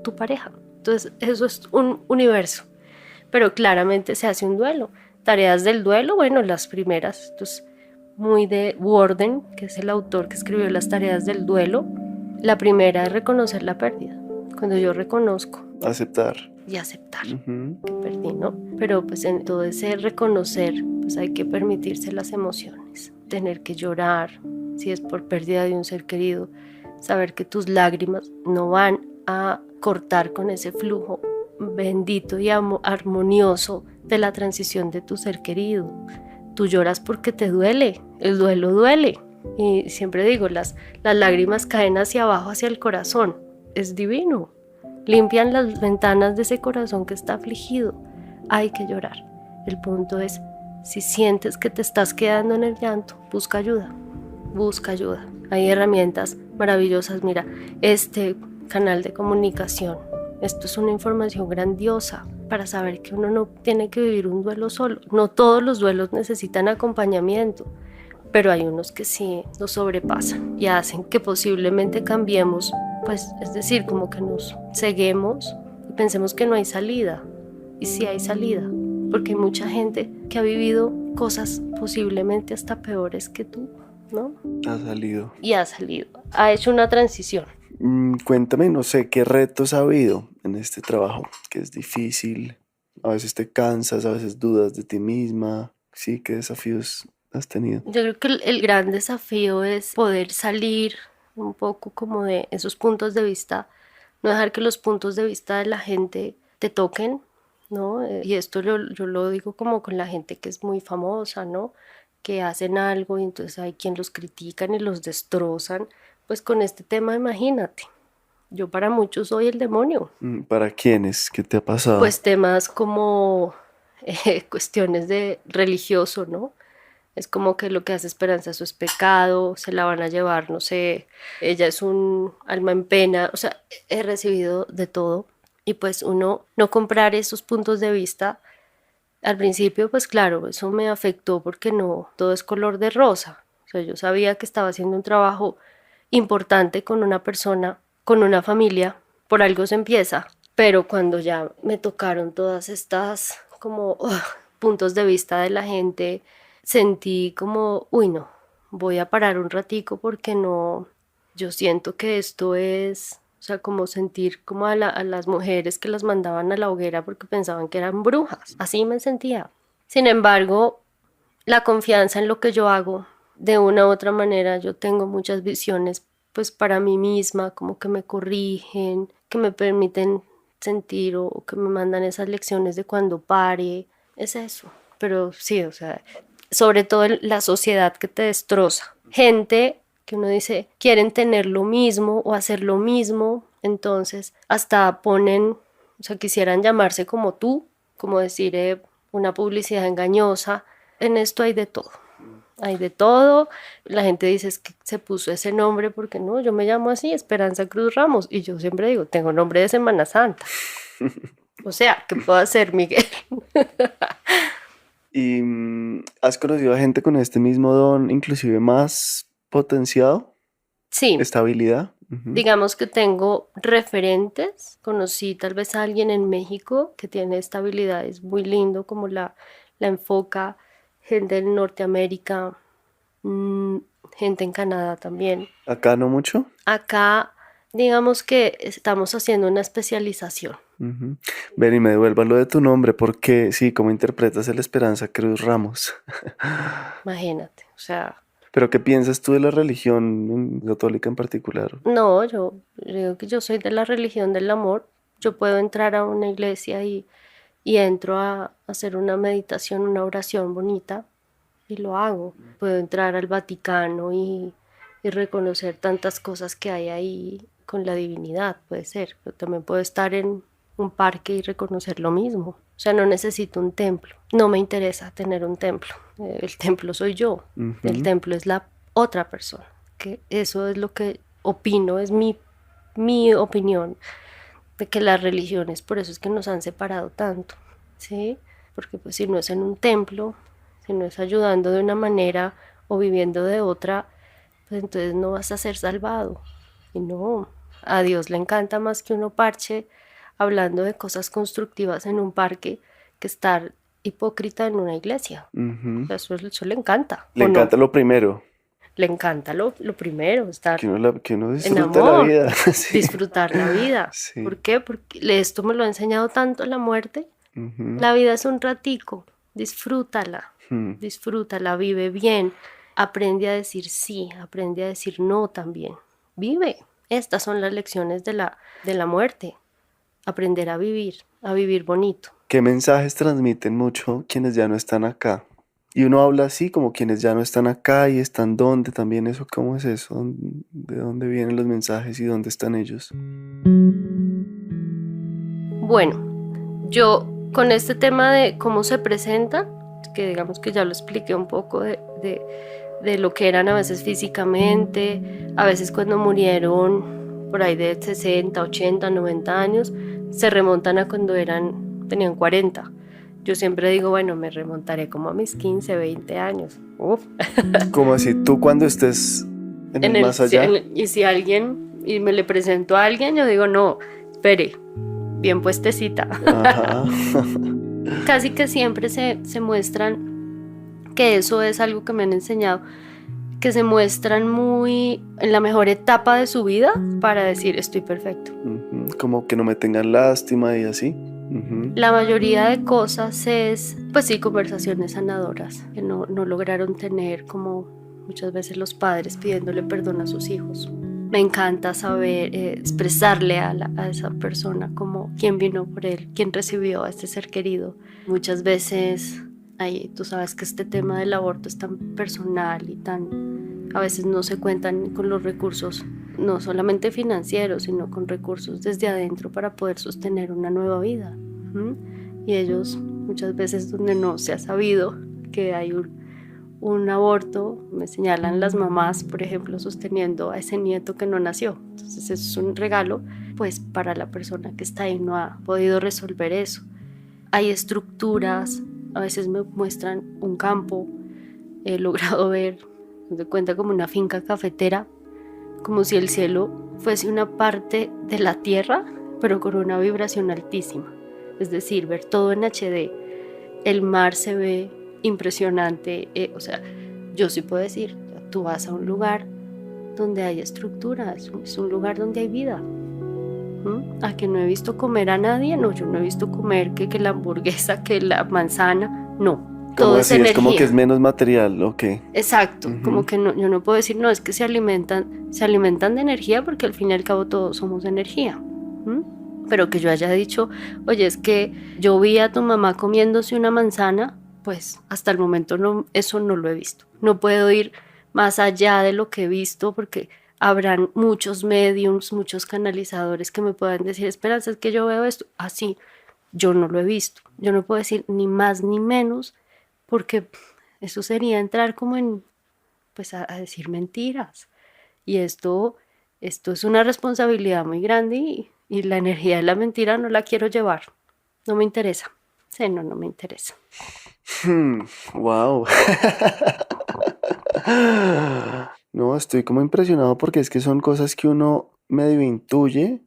tu pareja. Entonces eso es un universo, pero claramente se hace un duelo. Tareas del duelo, bueno, las primeras, esto es muy de Worden, que es el autor que escribió las tareas del duelo. La primera es reconocer la pérdida. Cuando yo reconozco Aceptar. y aceptar que perdí, ¿no? Pero pues en todo ese reconocer, pues hay que permitirse las emociones, tener que llorar, si es por pérdida de un ser querido, saber que tus lágrimas no van a cortar con ese flujo bendito y armonioso de la transición de tu ser querido. Tú lloras porque te duele, el duelo duele. Y siempre digo, las lágrimas caen hacia abajo, hacia el corazón. Es divino. Limpian las ventanas de ese corazón que está afligido. Hay que llorar. El punto es, si sientes que te estás quedando en el llanto, busca ayuda. Busca ayuda. Hay herramientas maravillosas. Mira, este canal de comunicación. Esto es una información grandiosa para saber que uno no tiene que vivir un duelo solo. No todos los duelos necesitan acompañamiento, pero hay unos que sí nos sobrepasan y hacen que posiblemente cambiemos, pues es decir, como que nos ceguemos y pensemos que no hay salida. Y sí hay salida, porque hay mucha gente que ha vivido cosas posiblemente hasta peores que tú, ¿no? Ha salido. Y ha salido, ha hecho una transición. Cuéntame, no sé, ¿qué retos ha habido en este trabajo? Que es difícil, a veces te cansas, a veces dudas de ti misma. Sí, ¿qué desafíos has tenido? Yo creo que el gran desafío es poder salir un poco como de esos puntos de vista, no dejar que los puntos de vista de la gente te toquen, ¿no? Y esto yo lo digo como con la gente que es muy famosa, ¿no? Que hacen algo y entonces hay quien los critican y los destrozan. Pues con este tema, imagínate, yo para muchos soy el demonio. ¿Para quiénes? ¿Qué te ha pasado? Pues temas como cuestiones de religioso, ¿no? Es como que lo que hace Esperanza eso es pecado, se la van a llevar, no sé, ella es un alma en pena, o sea, he recibido de todo. Y pues uno no comprar esos puntos de vista, al principio pues claro, eso me afectó porque no todo es color de rosa. O sea, yo sabía que estaba haciendo un trabajo importante con una persona, con una familia, por algo se empieza, pero cuando ya me tocaron todas estas como puntos de vista de la gente, sentí como, uy no, voy a parar un ratico porque no, yo siento que esto es, o sea, como sentir como a las mujeres que las mandaban a la hoguera porque pensaban que eran brujas, así me sentía. Sin embargo, la confianza en lo que yo hago, de una u otra manera, yo tengo muchas visiones pues para mí misma, como que me corrigen, que me permiten sentir o que me mandan esas lecciones de cuando pare, es eso. Pero sí, o sea, sobre todo la sociedad que te destroza. Gente que uno dice quieren tener lo mismo o hacer lo mismo, entonces hasta ponen, o sea, quisieran llamarse como tú, como decir una publicidad engañosa. En esto hay de todo. Hay de todo. La gente dice es que se puso ese nombre porque no, yo me llamo así, Esperanza Cruz Ramos. Y yo siempre digo, tengo nombre de Semana Santa. O sea, ¿qué puedo hacer, Miguel? ¿Y has conocido a gente con este mismo don, inclusive más potenciado? Sí, ¿Estabilidad? digamos que tengo referentes. Conocí tal vez a alguien en México que tiene esta habilidad, es muy lindo como la enfoca. Gente en Norteamérica, gente en Canadá también. ¿Acá no mucho? Acá, digamos que estamos haciendo una especialización. Ven y me devuelva lo de tu nombre, porque sí, ¿cómo interpretas el Esperanza Cruz Ramos? Imagínate, o sea, ¿Pero qué piensas tú de la religión católica en particular? no, yo digo que yo soy de la religión del amor. Yo puedo entrar a una iglesia y entro a hacer una meditación, una oración bonita y lo hago. Puedo entrar al Vaticano y reconocer tantas cosas que hay ahí con la divinidad, puede ser. Pero también puedo estar en un parque y reconocer lo mismo. O sea, no necesito un templo. No me interesa tener un templo. El templo soy yo. El templo es la otra persona. Que eso es lo que opino, es mi opinión de que las religiones, por eso es que nos han separado tanto, ¿sí? Porque pues si no es en un templo, si no es ayudando de una manera o viviendo de otra, pues entonces no vas a ser salvado. Y no, a Dios le encanta más que uno parche hablando de cosas constructivas en un parque que estar hipócrita en una iglesia. Ujú. O sea, eso le encanta, Le ¿o no? encanta lo primero, Le encanta lo primero, estar que uno en disfruta la amor, vida. Sí. disfrutar la vida. Sí. ¿Por qué? Porque esto me lo ha enseñado tanto la muerte. Ujú. La vida es un ratico, Mm. disfrútala, vive bien, aprende a decir sí, aprende a decir no también. Vive. Estas son las lecciones de la muerte. Aprender a vivir bonito. ¿Qué mensajes transmiten mucho quienes ya no están acá? Y uno habla así como quienes ya no están acá y están dónde también eso, ¿cómo es eso? ¿De dónde vienen los mensajes y dónde están ellos? Bueno, yo con este tema de cómo se presentan, que digamos que ya lo expliqué un poco de lo que eran a veces físicamente, a veces cuando murieron por ahí de 60, 80, 90 años, se remontan a cuando tenían 40. Yo siempre digo, bueno, me remontaré como a mis 15, 20 años. Uf. Como así, tú cuando estés en el más allá. Y si alguien, y me le presento a alguien, yo digo, no, espere, bien puestecita. Ajá. Casi que siempre se muestran, que eso es algo que me han enseñado, que se muestran muy en la mejor etapa de su vida para decir estoy perfecto. Ujú. Como que no me tengan lástima y así. Ujú. La mayoría de cosas es, pues sí, conversaciones sanadoras que no lograron tener, como muchas veces los padres pidiéndole perdón a sus hijos. Me encanta saber expresarle a esa persona como quién vino por él, quién recibió a este ser querido. Muchas veces, tú sabes que este tema del aborto es tan personal y a veces no se cuentan con los recursos, no solamente financieros, sino con recursos desde adentro para poder sostener una nueva vida. Y ellos muchas veces donde no se ha sabido que hay un aborto, me señalan las mamás, por ejemplo, sosteniendo a ese nieto que no nació. Entonces eso es un regalo, pues para la persona que está ahí no ha podido resolver eso. Hay estructuras, a veces me muestran un campo, he logrado ver, de cuenta como una finca cafetera, como si el cielo fuese una parte de la tierra, pero con una vibración altísima. Es decir, ver todo en HD, el mar se ve impresionante, o sea, yo sí puedo decir, tú vas a un lugar donde hay estructuras, es un lugar donde hay vida. A que no he visto comer a nadie, no, yo no he visto comer que la hamburguesa, que la manzana, no. Todo es así? energía. Es como que es menos material, ok. Exacto, como que no, yo no puedo decir, no, es que se alimentan de energía porque al fin y al cabo todos somos energía. Pero que yo haya dicho, oye, es que yo vi a tu mamá comiéndose una manzana, pues hasta el momento no, eso no lo he visto. No puedo ir más allá de lo que he visto porque habrán muchos mediums, muchos canalizadores que me puedan decir, Esperanza, es que yo veo esto. Así, yo no lo he visto. Yo no puedo decir ni más ni menos porque eso sería entrar como pues a decir mentiras. Y esto es una responsabilidad muy grande y la energía de la mentira no la quiero llevar. No me interesa. Sí, no me interesa. Wow. No, estoy como impresionado porque es que son cosas que uno medio intuye,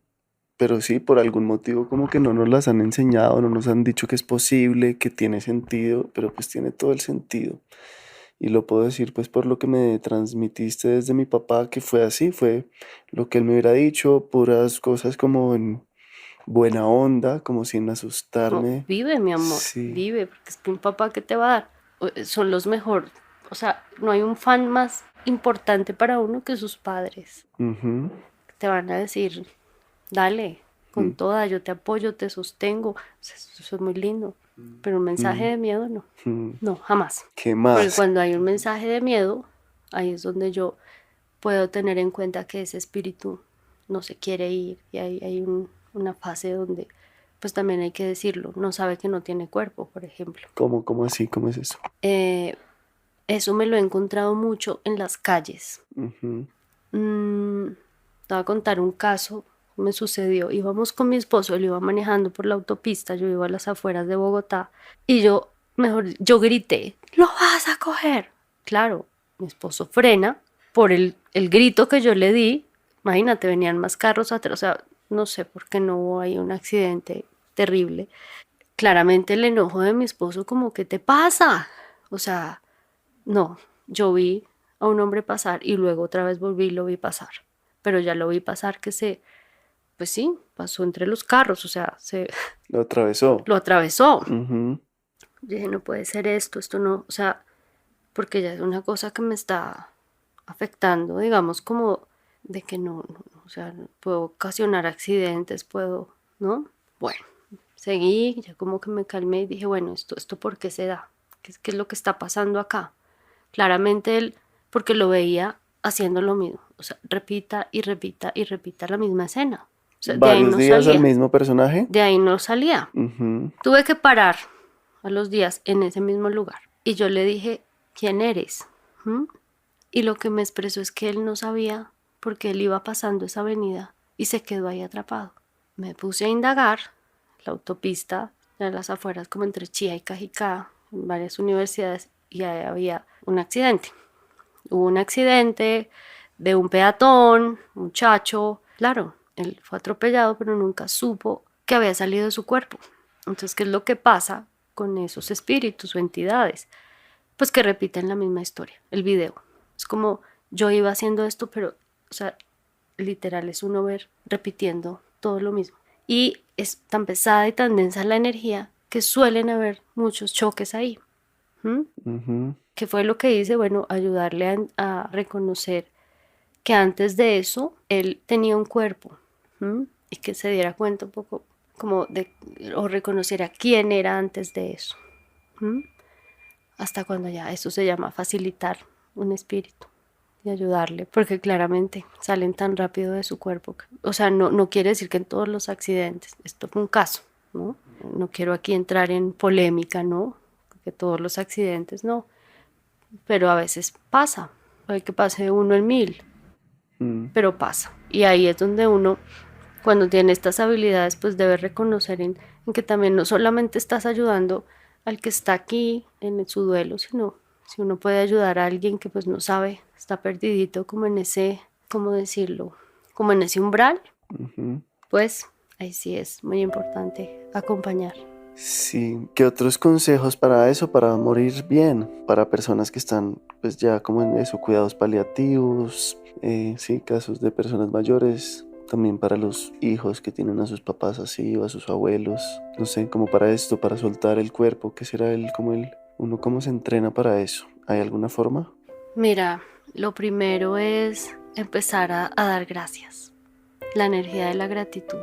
pero sí, por algún motivo como que no nos las han enseñado, no nos han dicho que es posible, que tiene sentido, pero pues tiene todo el sentido. Y lo puedo decir pues por lo que me transmitiste desde mi papá, que fue así, fue lo que él me hubiera dicho, puras cosas como en buena onda, como sin No, asustarme. vive, mi amor, Sí. vive, porque es que un papá que te va a dar son los mejores. O sea, no hay un fan más importante para uno que sus padres. Ujú. Te van a decir, dale, con Mm. toda, yo te apoyo, te sostengo. O sea, eso es muy lindo. Pero un mensaje de miedo no. Mm. No, jamás. ¿Qué Porque más? cuando hay un mensaje de miedo, ahí es donde yo puedo tener en cuenta que ese espíritu no se quiere ir y hay una fase donde pues también hay que decirlo, no sabe que no tiene cuerpo, por ejemplo. ¿Cómo así? ¿Cómo es eso? Eso me lo he encontrado mucho en las calles. Ujú. Te voy a contar un caso, me sucedió. Íbamos con mi esposo, él iba manejando por la autopista, yo iba a las afueras de Bogotá y yo grité, ¡lo vas a coger! Claro, mi esposo frena por el grito que yo le di. Imagínate, venían más carros atrás, o sea, no sé por qué no hubo ahí un accidente terrible. Claramente el enojo de mi esposo como, ¿qué te pasa? O sea, no, yo vi a un hombre pasar y luego otra vez volví y lo vi pasar. Pero ya lo vi pasar pues sí, pasó entre los carros, o sea, Lo atravesó. lo atravesó. Ujú. Dije, no puede ser esto no, o sea, porque ya es una cosa que me está afectando, digamos, como de que o sea, puedo ocasionar accidentes, ¿no? Bueno, seguí, ya como que me calmé y dije, bueno, esto ¿por qué se da? ¿Qué es lo que está pasando acá? Claramente él, porque lo veía haciendo lo mismo, o sea, repita y repita y repita la misma escena. O sea, de ahí ¿Varios no días al salía, mismo personaje? de ahí no salía. Ujú. Tuve que parar a los días en ese mismo lugar. Y yo le dije, ¿quién eres? ¿Mm? Y lo que me expresó es que él no sabía porque él iba pasando esa avenida y se quedó ahí atrapado. Me puse a indagar la autopista de las afueras como entre Chía y Cajicá, en varias universidades, y ahí había un accidente. Hubo un accidente de un peatón, un muchacho. Claro, él fue atropellado, pero nunca supo que había salido de su cuerpo. Entonces, ¿qué es lo que pasa con esos espíritus o entidades? Pues que repiten la misma historia, el video. Es como yo iba haciendo esto, pero, o sea, literal es uno ver repitiendo todo lo mismo. Y es tan pesada y tan densa la energía que suelen haber muchos choques ahí. ¿Mm? Ujú. ¿Qué fue lo que hice? Bueno, ayudarle a reconocer que antes de eso él tenía un cuerpo. ¿M? Y que se diera cuenta un poco como de, o reconociera quién era antes de eso. ¿M? Hasta cuando ya eso se llama facilitar un espíritu y ayudarle, porque claramente salen tan rápido de su cuerpo. O sea, no quiere decir que en todos los accidentes, esto fue un caso, ¿no? No quiero aquí entrar en polémica, ¿no? Que todos los accidentes, no, pero a veces pasa, puede que pase uno en 1000, Mm. pero pasa. Y ahí es donde uno, cuando tiene estas habilidades, pues debe reconocer en que también no solamente estás ayudando al que está aquí en su duelo, sino si uno puede ayudar a alguien que pues no sabe, está perdidito como en ese, ¿cómo decirlo? Como en ese umbral, Ujú. pues ahí sí es muy importante acompañar. Sí, ¿qué otros consejos para eso, para morir bien, para personas que están pues ya como en eso, cuidados paliativos, sí, casos de personas mayores, también para los hijos que tienen a sus papás así o a sus abuelos, no sé, como para esto, para soltar el cuerpo, ¿qué será uno cómo se entrena para eso? ¿Hay alguna forma? Mira, lo primero es empezar a dar gracias, la energía de la gratitud.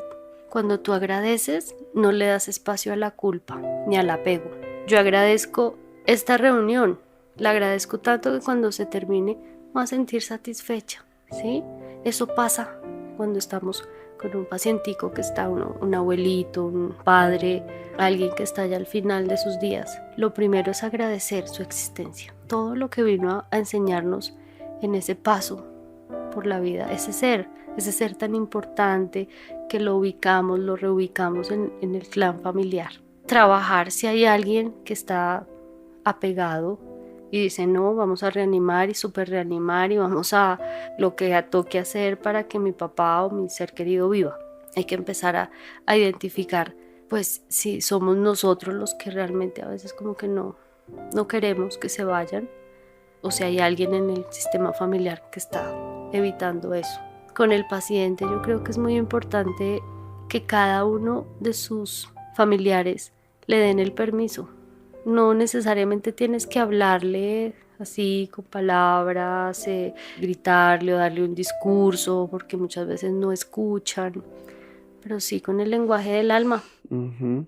Cuando tú agradeces, no le das espacio a la culpa ni al apego. Yo agradezco esta reunión, la agradezco tanto que cuando se termine voy a sentir satisfecha, ¿sí? Eso pasa cuando estamos con un pacientico que está un abuelito, un padre, alguien que está ya al final de sus días. Lo primero es agradecer su existencia, todo lo que vino a enseñarnos en ese paso por la vida, ese ser tan importante que lo ubicamos, lo reubicamos en el clan familiar. Trabajar si hay alguien que está apegado y dice no, vamos a reanimar y super reanimar y vamos a lo que toque hacer para que mi papá o mi ser querido viva. Hay que empezar a identificar pues si somos nosotros los que realmente a veces como que no queremos que se vayan o si hay alguien en el sistema familiar que está evitando eso. Con el paciente yo creo que es muy importante que cada uno de sus familiares le den el permiso. No necesariamente tienes que hablarle así con palabras, gritarle o darle un discurso, porque muchas veces no escuchan, pero sí con el lenguaje del alma, Ujú.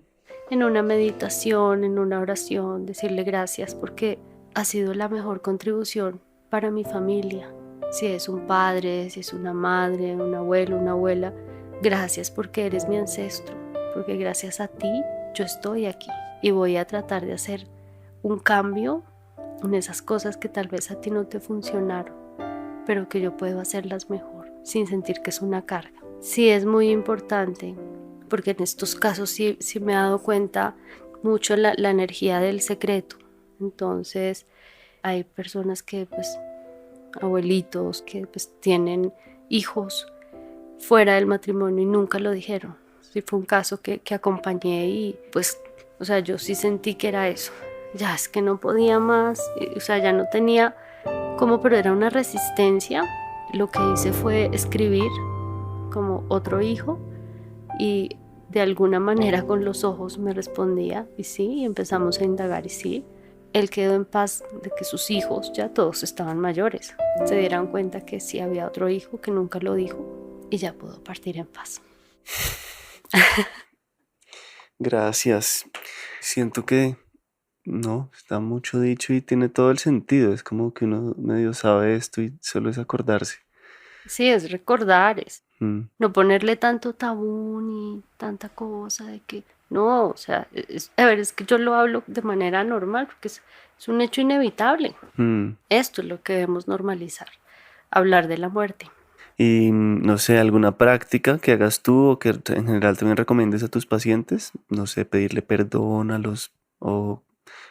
en una meditación, en una oración, decirle gracias porque ha sido la mejor contribución para mi familia. Si es un padre, si es una madre, un abuelo, una abuela, gracias porque eres mi ancestro, porque gracias a ti yo estoy aquí y voy a tratar de hacer un cambio en esas cosas que tal vez a ti no te funcionaron, pero que yo puedo hacerlas mejor sin sentir que es una carga. Sí, es muy importante, porque en estos casos sí me he dado cuenta mucho la energía del secreto. Entonces hay personas que abuelitos que tienen hijos fuera del matrimonio y nunca lo dijeron. Sí, fue un caso que acompañé y yo sí sentí que era eso. Ya es que no podía más, ya no tenía cómo, pero era una resistencia. Lo que hice fue escribir como otro hijo y de alguna manera con los ojos me respondía y sí, empezamos a indagar y sí, él quedó en paz de que sus hijos ya todos estaban mayores, se dieran cuenta que sí había otro hijo que nunca lo dijo y ya pudo partir en paz. Gracias. Siento que no, está mucho dicho y tiene todo el sentido. Es como que uno medio sabe esto y solo es acordarse. Sí, es recordar, es no ponerle tanto tabú ni tanta cosa de que no, es que yo lo hablo de manera normal porque es un hecho inevitable. Esto es lo que debemos normalizar, hablar de la muerte. Y no sé, alguna práctica que hagas tú o que en general también recomiendes a tus pacientes, no sé, pedirle perdón a los o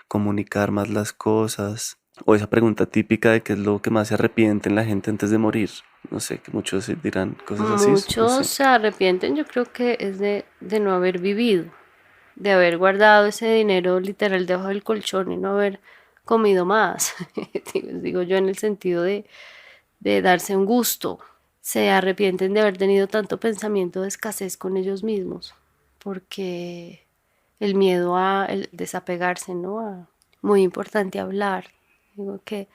comunicar más las cosas, o esa pregunta típica de qué es lo que más se arrepienten la gente antes de morir. No sé, que muchos dirán cosas así. Muchos no sé. se arrepienten, yo creo que es de no haber vivido, de haber guardado ese dinero literal debajo del colchón y no haber comido más. Digo yo en el sentido de darse un gusto. Se arrepienten de haber tenido tanto pensamiento de escasez con ellos mismos, porque el miedo a el desapegarse, ¿no? Muy importante hablar. Digo que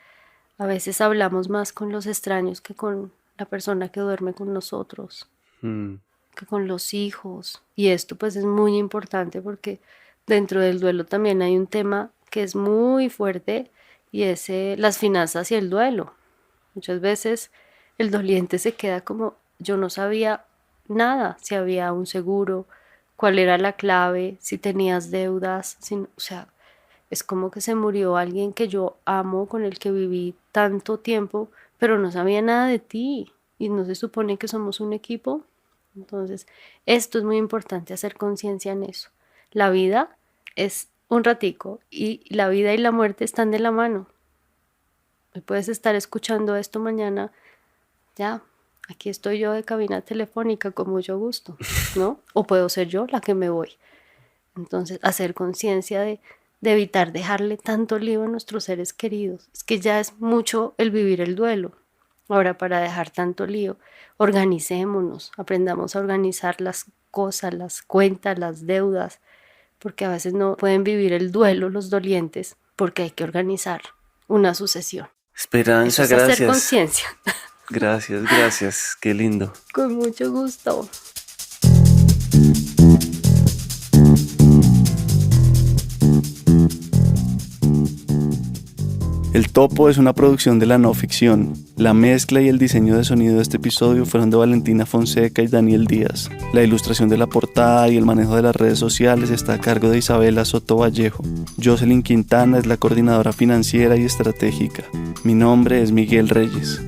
a veces hablamos más con los extraños que con la persona que duerme con nosotros, que con los hijos. Y esto pues es muy importante porque dentro del duelo también hay un tema que es muy fuerte y es las finanzas y el duelo. Muchas veces el doliente se queda como, yo no sabía nada, si había un seguro, cuál era la clave, si tenías deudas, es como que se murió alguien que yo amo, con el que viví tanto tiempo, pero no sabía nada de ti y no se supone que somos un equipo. Entonces, esto es muy importante, hacer conciencia en eso. La vida es un ratico y la vida y la muerte están de la mano. Puedes estar escuchando esto mañana, ya, aquí estoy yo de cabina telefónica con mucho gusto, ¿no? O puedo ser yo la que me voy. Entonces, hacer conciencia de evitar dejarle tanto lío a nuestros seres queridos. Es que ya es mucho el vivir el duelo. Ahora, para dejar tanto lío, organicémonos, aprendamos a organizar las cosas, las cuentas, las deudas, porque a veces no pueden vivir el duelo los dolientes, porque hay que organizar una sucesión. Esperanza, eso es gracias. Hacer conciencia. Gracias, qué lindo. Con mucho gusto. El Topo es una producción de la no ficción. La mezcla y el diseño de sonido de este episodio fueron de Valentina Fonseca y Daniel Díaz. La ilustración de la portada y el manejo de las redes sociales está a cargo de Isabela Soto Vallejo. Jocelyn Quintana es la coordinadora financiera y estratégica. Mi nombre es Miguel Reyes.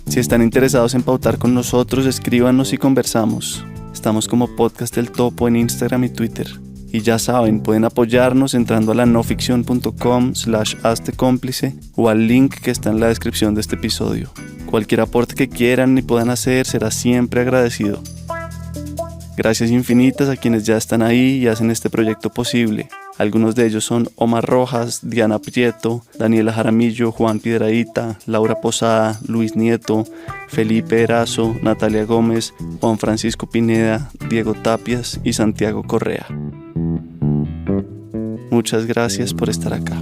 Si están interesados en pautar con nosotros, escríbanos y conversamos. Estamos como Podcast El Topo en Instagram y Twitter. Y ya saben, pueden apoyarnos entrando a lanoficcion.com/haztecómplice o al link que está en la descripción de este episodio. Cualquier aporte que quieran y puedan hacer será siempre agradecido. Gracias infinitas a quienes ya están ahí y hacen este proyecto posible. Algunos de ellos son Omar Rojas, Diana Prieto, Daniela Jaramillo, Juan Piedrahita, Laura Posada, Luis Nieto, Felipe Erazo, Natalia Gómez, Juan Francisco Pineda, Diego Tapias y Santiago Correa. Muchas gracias por estar acá.